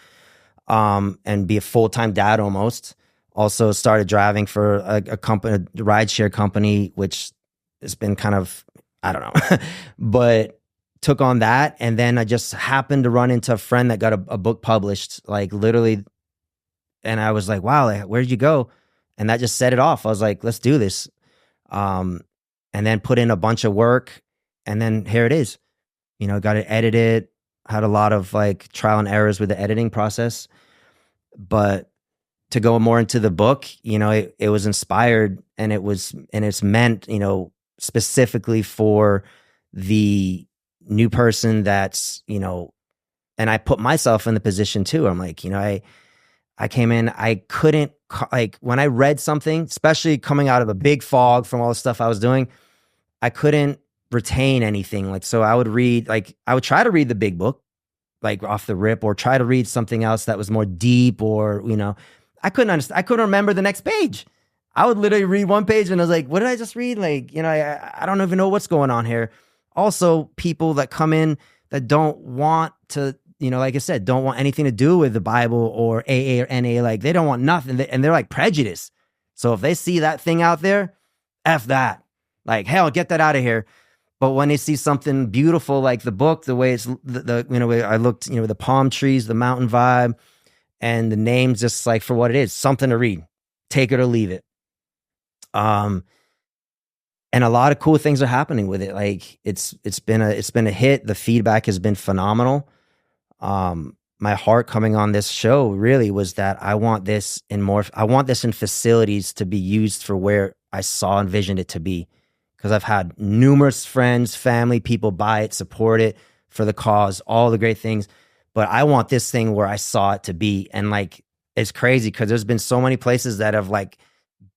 and be a full-time dad almost. Also started driving for a company, a rideshare company, which has been kind of, I don't know, but took on that. And then I just happened to run into a friend that got a book published, like literally. And I was like, wow, like, where'd you go? And that just set it off. I was like, let's do this. And then put in a bunch of work. And then here it is, got it edited, had a lot of like trial and errors with the editing process. But to go more into the book, it was inspired, and it's meant, specifically for the new person that's, and I put myself in the position too. I'm like, I came in, I couldn't, like, when I read something, especially coming out of a big fog from all the stuff I was doing, I couldn't retain anything. Like, so I would try to read the big book, like off the rip, or try to read something else that was more deep, or, I couldn't understand. I couldn't remember the next page. I would literally read one page and I was like, what did I just read? Like, I don't even know what's going on here. Also, people that come in that don't want to, like I said, don't want anything to do with the Bible or AA or NA. Like, they don't want nothing. And they're like prejudiced. So if they see that thing out there, F that. Like, hell, get that out of here. But when they see something beautiful, like the book, the way it's, I looked, the palm trees, the mountain vibe, and the name's just like for what it is, something to read, take it or leave it. And a lot of cool things are happening with it. Like, it's been a hit. The feedback has been phenomenal. My heart coming on this show really was that I want this in facilities to be used for where I saw and envisioned it to be. Because I've had numerous friends, family, people buy it, support it for the cause, all the great things. But I want this thing where I saw it to be. And like, it's crazy because there's been so many places that have like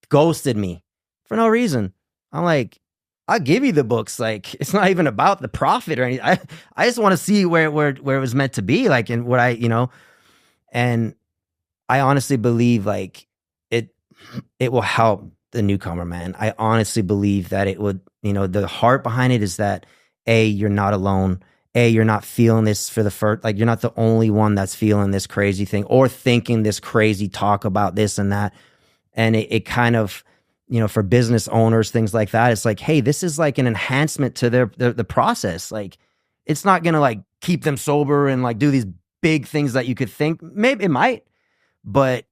ghosted me for no reason. I'm like, I'll give you the books. Like, it's not even about the profit or anything. I just want to see where it was meant to be. Like, and what and I honestly believe like it will help the newcomer, man. I honestly believe that it would, the heart behind it is that you're not alone. You're not feeling this for the first, like, you're not the only one that's feeling this crazy thing or thinking this crazy talk about this and that. And it kind of, for business owners, things like that, it's like, hey, this is like an enhancement to the process. Like, it's not going to like keep them sober and like do these big things that you could think. Maybe it might, but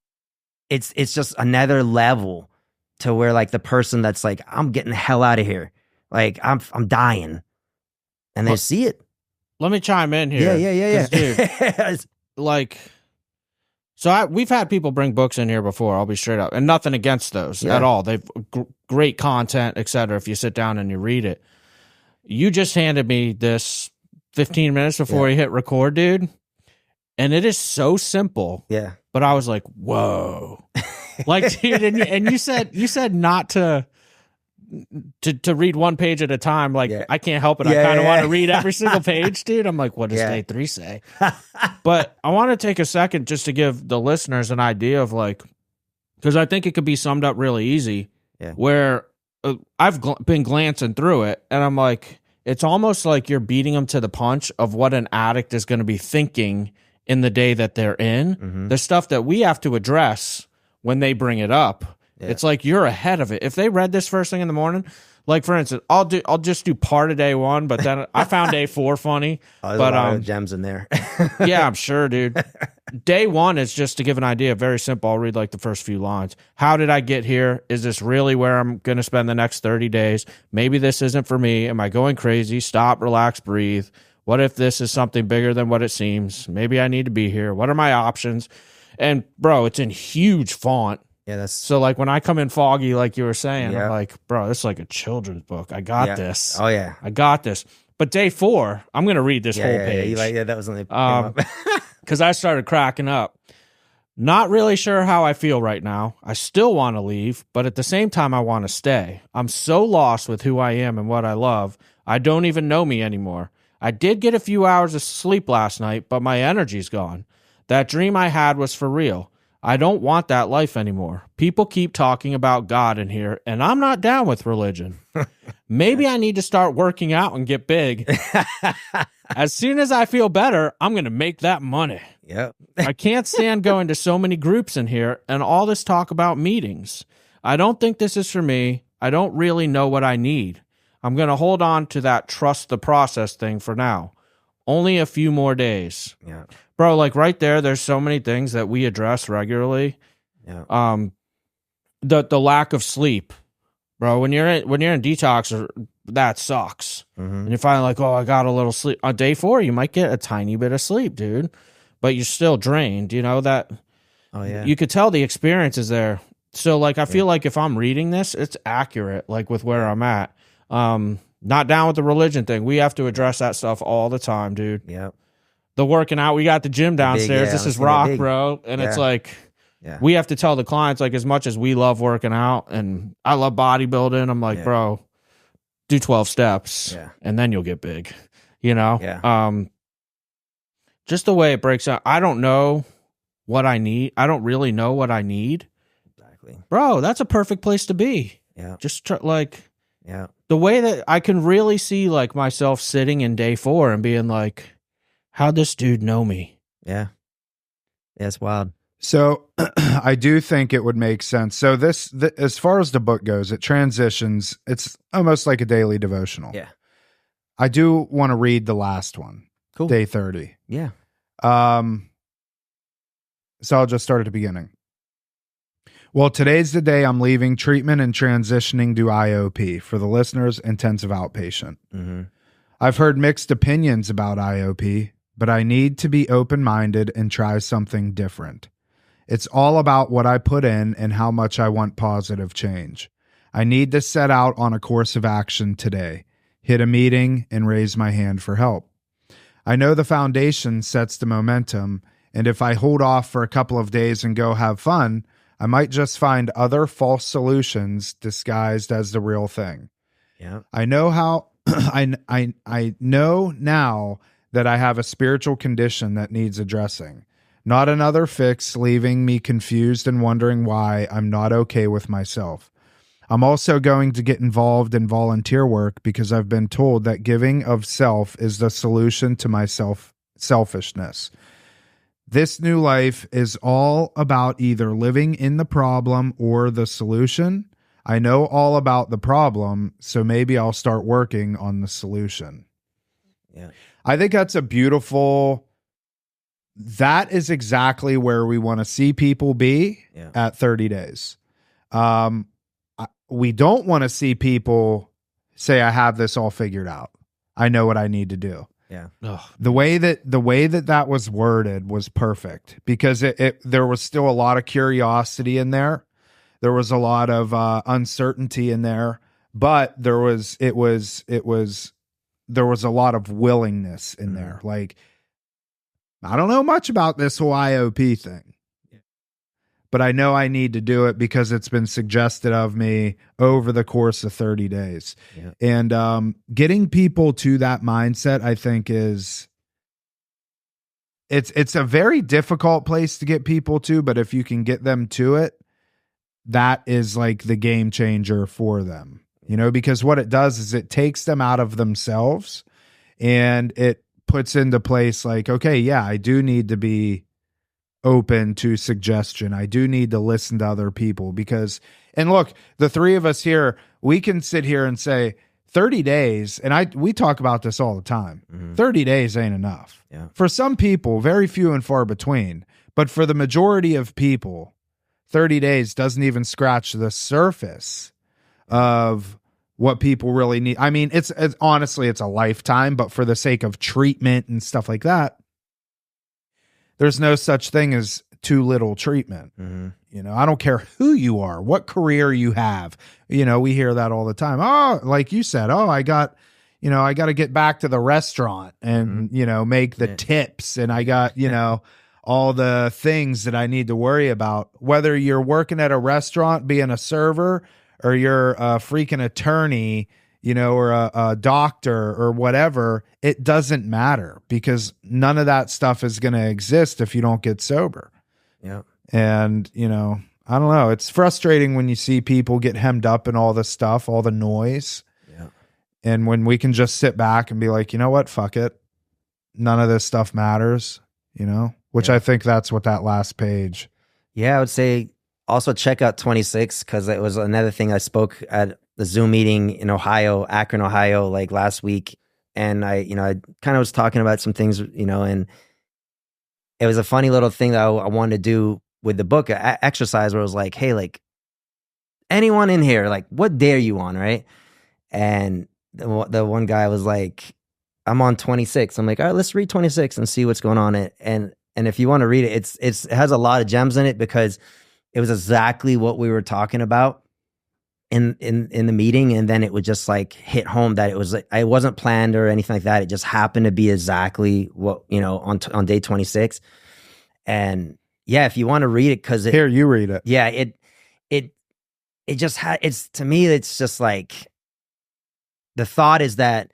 it's just another level to where like the person that's like, I'm getting the hell out of here. Like, I'm dying. And they see it. Let me chime in here. Yeah. Dude, like, so we've had people bring books in here before, I'll be straight up, and nothing against those at all. They've great content, etc. if you sit down and you read it. You just handed me this 15 minutes before you hit record, dude. And it is so simple. Yeah. But I was like, whoa. Like, dude, and you said not to read one page at a time. Like, I can't help it. I kind of want to read every single page, dude. I'm like, what does day 3 say? But I want to take a second just to give the listeners an idea of like, because I think it could be summed up really easy. Yeah. Where I've been glancing through it, and I'm like, it's almost like you're beating them to the punch of what an addict is going to be thinking in the day that they're in. Mm-hmm. The stuff that we have to address when they bring it up. Yeah. It's like you're ahead of it. If they read this first thing in the morning, like for instance, I'll just do part of day 1, but then I found day 4 funny. Oh, there's but a lot of gems in there. yeah, I'm sure, dude. Day 1 is just to give an idea, very simple. I'll read like the first few lines. How did I get here? Is this really where I'm going to spend the next 30 days? Maybe this isn't for me. Am I going crazy? Stop, relax, breathe. What if this is something bigger than what it seems? Maybe I need to be here. What are my options? And bro, it's in huge font. Yeah, that's So like when I come in foggy, like you were saying, Yeah. I'm like, bro, this is like a children's book. I got this. Oh yeah. I got this. But day 4, I'm going to read this whole page. That was only Because I started cracking up. Not really sure how I feel right now. I still want to leave, but at the same time, I want to stay. I'm so lost with who I am and what I love. I don't even know me anymore. I did get a few hours of sleep last night, but my energy's gone. That dream I had was for real. I don't want that life anymore. People keep talking about God in here, and I'm not down with religion. Maybe I need to start working out and get big. As soon as I feel better, I'm going to make that money. Yep. I can't stand going to so many groups in here and all this talk about meetings. I don't think this is for me. I don't really know what I need. I'm going to hold on to that trust the process thing for now. Only a few more days. Yeah. Bro, like right there, there's so many things that we address regularly. Yeah. The lack of sleep. Bro, when you're in detox, that sucks. Mm-hmm. And you're finally like, oh, I got a little sleep. On day 4, you might get a tiny bit of sleep, dude. But you're still drained, you know, that Oh yeah. you could tell the experience is there. So like I feel like if I'm reading this, it's accurate, like with where I'm at. Not down with the religion thing. We have to address that stuff all the time, dude. Yep. The working out, we got the gym downstairs. yeah, this let's is get it rock, big. bro. And it's Yeah. like Yeah. we have to tell the clients, like, as much as we love working out and I love bodybuilding, I'm like, Yeah. bro, do 12 steps Yeah. and then you'll get big, you know? Yeah. Just the way it breaks out. I don't know what I need. I don't really know what I need. Exactly. Bro, that's a perfect place to be. Yeah. Just like Yeah. the way that I can really see like myself sitting in day 4 and being like, how'd this dude know me? Yeah. Yeah. It's wild. So I do think it would make sense. So this as far as the book goes, it transitions. It's almost like a daily devotional. Yeah. I do want to read the last one, Cool. day 30. Yeah. So I'll just start at the beginning. Well, today's the day I'm leaving treatment and transitioning to IOP. For the listeners, intensive outpatient. Mm-hmm. I've heard mixed opinions about IOP, but I need to be open-minded and try something different. It's all about what I put in and how much I want positive change. I need to set out on a course of action today, hit a meeting, and raise my hand for help. I know the foundation sets the momentum, and if I hold off for a couple of days and go have fun, I might just find other false solutions disguised as the real thing. Yeah. I know how I know now that I have a spiritual condition that needs addressing. Not another fix leaving me confused and wondering why I'm not okay with myself. I'm also going to get involved in volunteer work because I've been told that giving of self is the solution to my selfishness. This new life is all about either living in the problem or the solution. I know all about the problem, so maybe I'll start working on the solution. Yeah. I think that's a beautiful... That is exactly where we want to see people be at 30 days. We don't want to see people say, I have this all figured out. I know what I need to do. Yeah. Ugh. The way that was worded was perfect because there was still a lot of curiosity in there. There was a lot of uncertainty in there, but there was a lot of willingness in there. Like, I don't know much about this whole IOP thing, but I know I need to do it because it's been suggested of me over the course of 30 days. Yeah. And getting people to that mindset, I think it's a very difficult place to get people to, but if you can get them to it, that is like the game changer for them, you know, because what it does is it takes them out of themselves and it puts into place like, okay, yeah, I do need to be open to suggestion. I do need to listen to other people because, and look, the three of us here, we can sit here and say 30 days, and we talk about this all the time. 30 days ain't enough. Yeah. For some people, very few and far between, but for the majority of people, 30 days doesn't even scratch the surface of what people really need. I mean, it's honestly, it's a lifetime, but for the sake of treatment and stuff like that, there's no such thing as too little treatment. You know, I don't care who you are, what career you have. You know, we hear that all the time. Oh, like you said, I got to get back to the restaurant and, you know, make the tips. And I got, you know, all the things that I need to worry about, whether you're working at a restaurant, being a server, or you're a freaking attorney, you know, or a doctor or whatever. It doesn't matter because none of that stuff is going to exist if you don't get sober. Yeah. And, you know, I don't know. It's frustrating when you see people get hemmed up in all this stuff, all the noise. Yeah. And when we can just sit back and be like, you know what, fuck it. None of this stuff matters, you know, which I think that's what that last page. Yeah, I would say also check out 26 because it was another thing. I spoke at the Zoom meeting in Ohio, Akron, Ohio, like last week. And I kind of was talking about some things, you know, and it was a funny little thing that I wanted to do with the book, exercise where it was like, hey, like anyone in here, like what day are you on, right? And the one guy was like, I'm on 26. I'm like, all right, let's read 26 and see what's going on. And if you want to read it, it has a lot of gems in it because it was exactly what we were talking about in the meeting. And then it would just like hit home that it wasn't planned or anything like that. It just happened to be exactly what, you know, on day 26. And yeah, if you want to read it, because Here, you read it. Yeah, it just it's, to me, it's just like, the thought is that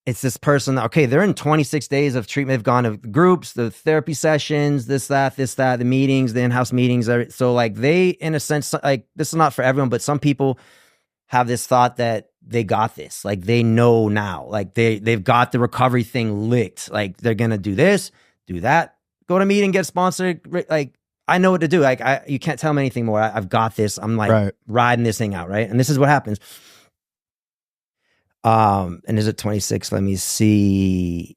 it's this person, okay, they're in 26 days of treatment. They've gone to groups, the therapy sessions, this, that, the meetings, the in-house meetings. So like they, in a sense, like this is not for everyone, but some people have this thought that they got this. Like they know now, like they've got the recovery thing licked. Like they're going to do this, do that, go to a meeting, get sponsored. Like I know what to do. Like you can't tell me anything more. I've got this. I'm like riding this thing out. Right. And this is what happens. And is it 26? Let me see.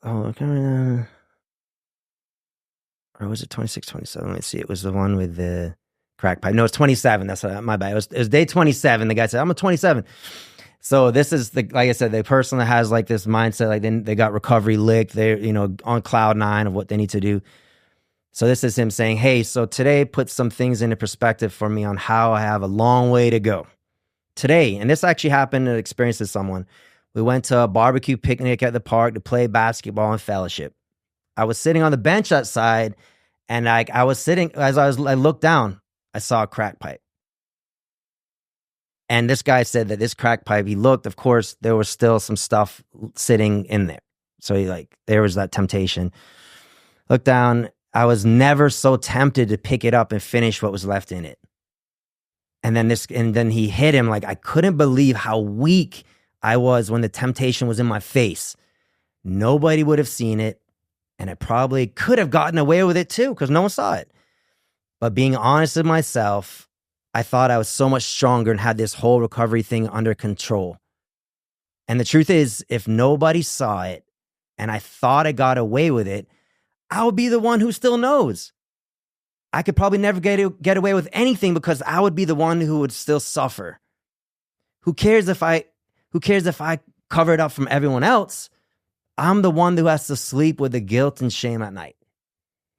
Oh, okay. Or was it 26, 27? Let me see. It was the one with the crack pipe. No, it's 27. That's my bad. It was day 27. The guy said, I'm a 27. So this is like I said, the person that has like this mindset, like they got recovery licked. They're, you know, on cloud 9 of what they need to do. So this is him saying, hey, so today put some things into perspective for me on how I have a long way to go. Today, and this actually happened and experienced with someone. We went to a barbecue picnic at the park to play basketball and fellowship. I was sitting on the bench outside, and I was sitting, I looked down, I saw a crack pipe. And this guy said that this crack pipe, he looked, of course, there was still some stuff sitting in there. So there was that temptation. Looked down, I was never so tempted to pick it up and finish what was left in it. And then he hit him. Like, I couldn't believe how weak I was when the temptation was in my face. Nobody would have seen it. And I probably could have gotten away with it too, because no one saw it. But being honest with myself, I thought I was so much stronger and had this whole recovery thing under control. And the truth is, if nobody saw it and I thought I got away with it, I would be the one who still knows. I could probably never get away with anything because I would be the one who would still suffer. Who cares if I cover it up from everyone else? I'm the one who has to sleep with the guilt and shame at night.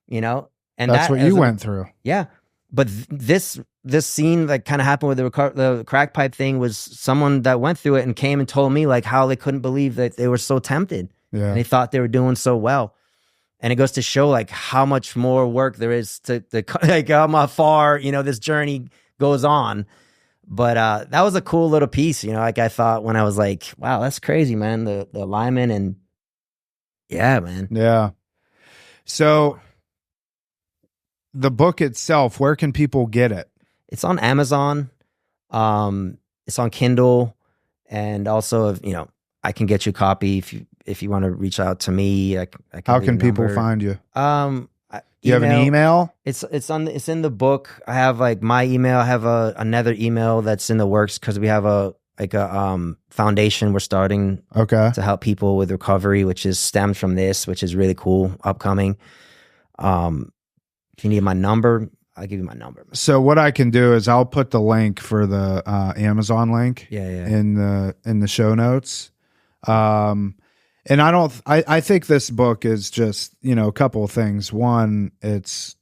You know? And that's what you went through. Yeah. But this scene that kind of happened with the crack pipe thing was someone that went through it and came and told me like how they couldn't believe that they were so tempted. Yeah. And they thought they were doing so well. And it goes to show like how much more work there is to like how far, you know, this journey goes on. But that was a cool little piece, you know, like I thought when I was like, wow, that's crazy, man. The alignment and yeah, man. Yeah. So the book itself, where can people get it? It's on Amazon. It's on Kindle. And also, you know, I can get you a copy if you want to reach out to me, I can How leave can a people number. find you? Do You have an email? It's in the book. I have like my email. I have another email that's in the works because we have a foundation we're starting Okay. to help people with recovery, which is stemmed from this, which is really cool, upcoming. If you need my number, I'll give you my number. So what I can do is I'll put the link for the Amazon link in the show notes. And I think this book is just, a couple of things. One, it's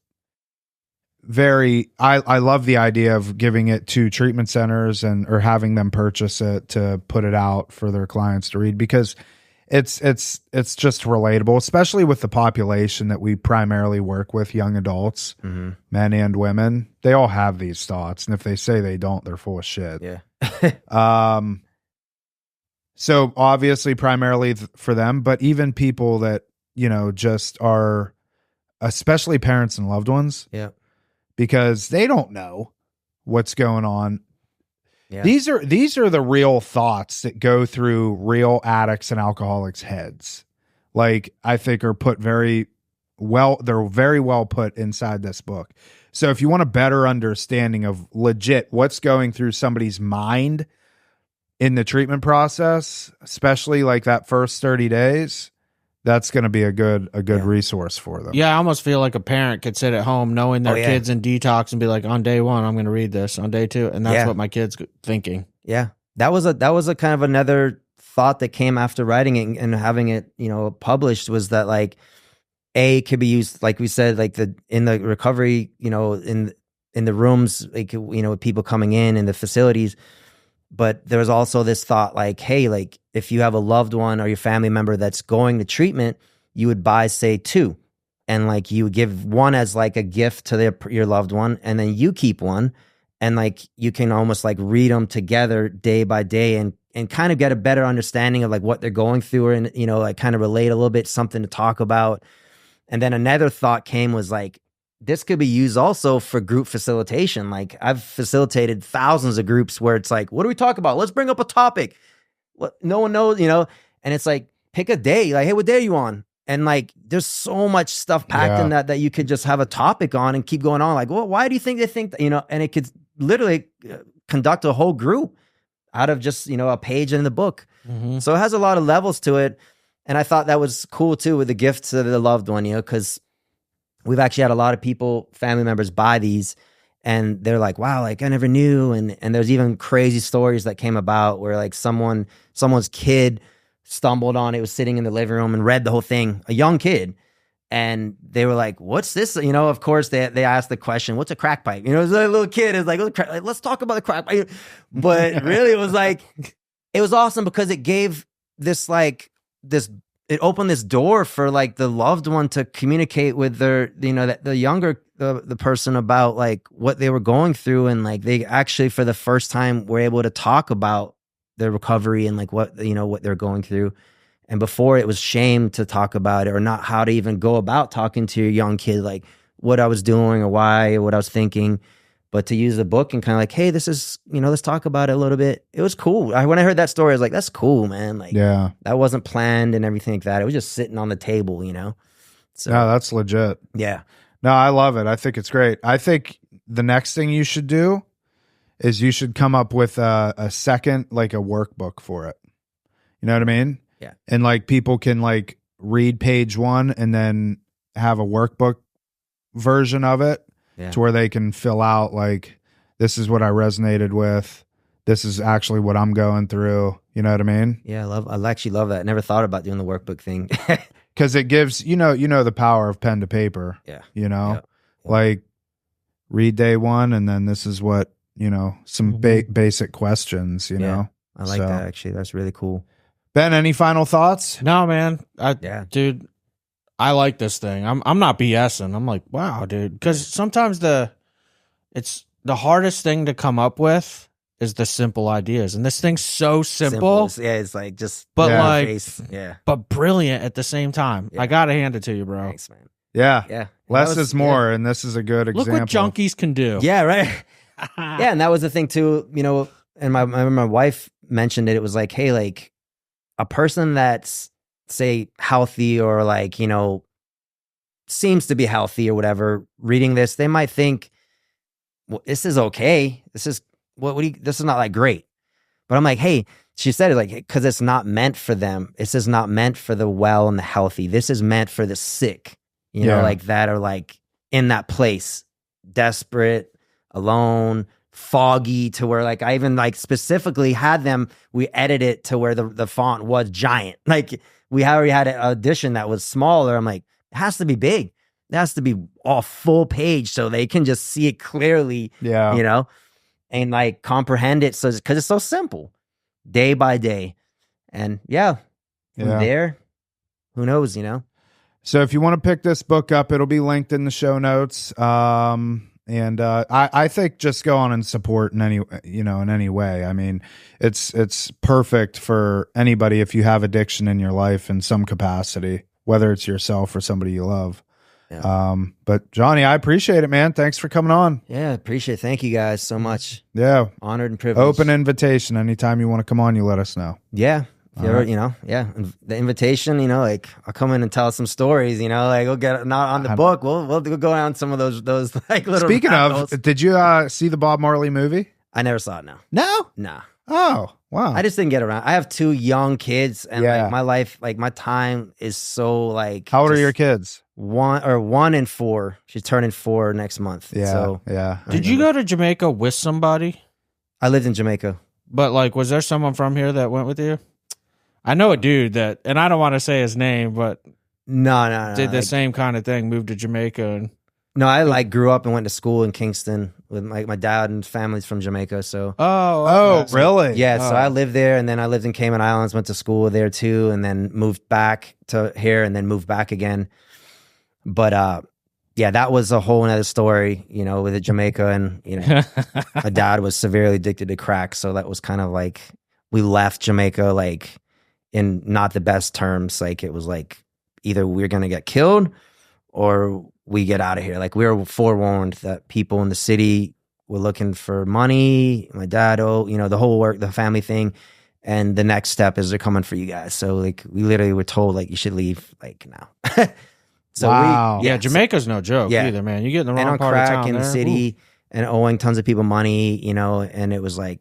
I love the idea of giving it to treatment centers or having them purchase it to put it out for their clients to read, because it's just relatable, especially with the population that we primarily work with, young adults, men and women. They all have these thoughts. And if they say they don't, they're full of shit. Yeah. So obviously primarily for them, but even people that, just are, especially parents and loved ones. Yeah. Because they don't know what's going on. Yeah. These are the real thoughts that go through real addicts and alcoholics' heads. Like, I think are put they're very well put inside this book. So if you want a better understanding of legit what's going through somebody's mind in the treatment process, especially like that first 30 days, that's going to be a good resource for them. Yeah, I almost feel like a parent could sit at home knowing their Oh, yeah. kid's in detox and be like, on day 1, I'm going to read this. On day 2, and that's Yeah. what my kid's thinking. Yeah. That was a kind of another thought that came after writing it and having it, published, was that like, it could be used, like we said, like in the recovery, in the rooms, like, with people coming in the facilities. But there was also this thought like, hey, like if you have a loved one or your family member that's going to treatment, you would buy, say, 2. And like you would give one as like a gift to your loved one, and then you keep one. And like you can almost like read them together day by day and kind of get a better understanding of like what they're going through, and, like kind of relate a little bit, something to talk about. And then another thought came was like, this could be used also for group facilitation. Like I've facilitated thousands of groups where it's like, what do we talk about? Let's bring up a topic. What no one knows, and it's like, pick a day. Like, hey, what day are you on? And like, there's so much stuff packed in that you could just have a topic on and keep going on. Like, well, why do you think they think that, and it could literally conduct a whole group out of just, a page in the book. Mm-hmm. So it has a lot of levels to it. And I thought that was cool too, with the gift to the loved one, because we've actually had a lot of people, family members, buy these, and they're like, wow, like I never knew. And there's even crazy stories that came about where like someone's kid stumbled on it, was sitting in the living room and read the whole thing, a young kid. And they were like, what's this? Of course they asked the question, what's a crack pipe? It was a little kid. It's like, let's talk about the crack pipe. But really it was like, it was awesome because it gave this like this, it opened this door for like the loved one to communicate with their, the younger, the person about like what they were going through. And like, they actually, for the first time, were able to talk about their recovery and like what they're going through. And before, it was shame to talk about it, or not how to even go about talking to your young kid, like what I was doing or why, or what I was thinking. But to use the book and kind of like, hey, this is, let's talk about it a little bit. It was cool. When I heard that story, I was like, that's cool, man. Like, yeah, that wasn't planned and everything like that. It was just sitting on the table, So no, that's legit. yeah. No, I love it. I think it's great. I think the next thing you should do is you should come up with a second, like a workbook for it. You know what I mean? Yeah. And like people can like read page 1 and then have a workbook version of it. Yeah. To where they can fill out like, this is what I resonated with. This is actually what I'm going through. You know what I mean? Yeah, I actually love that. I never thought about doing the workbook thing. Because it gives, the power of pen to paper. Yeah. Yeah. Like read day 1 and then this is what, some basic questions, you know? I like that actually. That's really cool. Ben, any final thoughts? No, man. Dude. I like this thing. I'm not BSing. I'm like, wow, dude. Because sometimes it's the hardest thing to come up with is the simple ideas, and this thing's so simple. Yeah, it's like just, but brilliant at the same time. Yeah. I gotta hand it to you, bro. Thanks, man. Yeah, Yeah. Less is more, and this is a good Look example. what junkies can do. Yeah, right. Yeah, and that was the thing too. And my wife mentioned it. It was like, hey, like a person that's say healthy or like, you know, seems to be healthy or whatever, reading this, they might think, well, this is okay. This is this is not like great. But I'm like, hey, she said it like, because it's not meant for them. This is not meant for the well and the healthy. This is meant for the sick, you know, like that are like in that place, desperate, alone, foggy, to where like I even like specifically had them, we edited it to where the font was giant. Like we already had an edition that was smaller. I'm like, it has to be big. It has to be all full page so they can just see it clearly, you know, and like comprehend it. So, because it's so simple, day by day. And from there, who knows, you know? So if you want to pick this book up, it'll be linked in the show notes. And I think just go on and support in any way. I mean, it's perfect for anybody if you have addiction in your life in some capacity, whether it's yourself or somebody you love. Yeah. But Johnny, I appreciate it, man. Thanks for coming on. Yeah, appreciate it. Thank you guys so much. Yeah. Honored and privileged. Open invitation. Anytime you want to come on, you let us know. Yeah. If you ever, you know, the invitation, you know, like I'll come in and tell some stories, you know, like we'll get not on the book. We'll go down some of those like little. Speaking of, did you see the Bob Marley movie? I never saw it. No. No. Oh, wow. I just didn't get around. I have 2 young kids, and like my life, like my time is so like. How old are your kids? 1 and 4. She's turning 4 next month. Yeah. So, Did you go to Jamaica with somebody? I lived in Jamaica. But like, was there someone from here that went with you? I know a dude that, and I don't want to say his name, but no, did the same kind of thing, moved to Jamaica. And no, I like grew up and went to school in Kingston with my dad and family's from Jamaica. So really? Yeah, so I lived there, and then I lived in Cayman Islands, went to school there too, and then moved back to here, and then moved back again. But that was a whole another story, you know, with Jamaica, and you know, my dad was severely addicted to crack, so that was kind of like we left Jamaica like in not the best terms. Like it was like either we're gonna get killed or we get out of here. Like we were forewarned that people in the city were looking for money. My dad, you know, the whole the family thing. And the next step is they're coming for you guys. So like we literally were told like you should leave like now. So wow. Jamaica's no joke either, man. You get in the wrong part of town in the city and owing tons of people money, you know, and it was like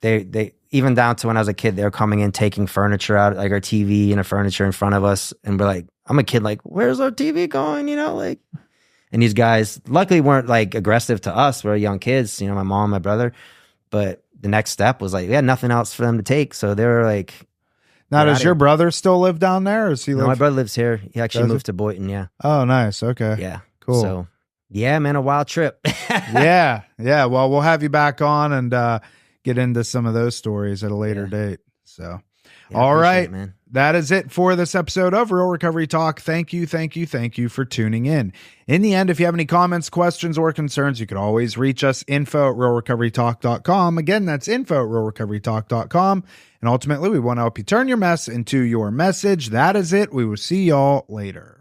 they even down to when I was a kid, they were coming in, taking furniture out, like our TV and our furniture in front of us. And we're like, I'm a kid, like, where's our TV going? You know, like, and these guys luckily weren't like aggressive to us. We're young kids, you know, my mom, my brother. But the next step was like, we had nothing else for them to take. So they were like, now, does your brother still live down there? Or is he No, my brother lives here. He actually moved to Boynton. Yeah. Oh, nice. Okay. Yeah. Cool. So, yeah, man, a wild trip. Yeah. Well, we'll have you back on and get into some of those stories at a later date. So, all right, man. That is it for this episode of Real Recovery Talk. Thank you for tuning in. In the end, if you have any comments, questions, or concerns, you can always reach us, info@realrecoverytalk.com. Again, that's info@realrecoverytalk.com. And ultimately, we want to help you turn your mess into your message. That is it. We will see y'all later.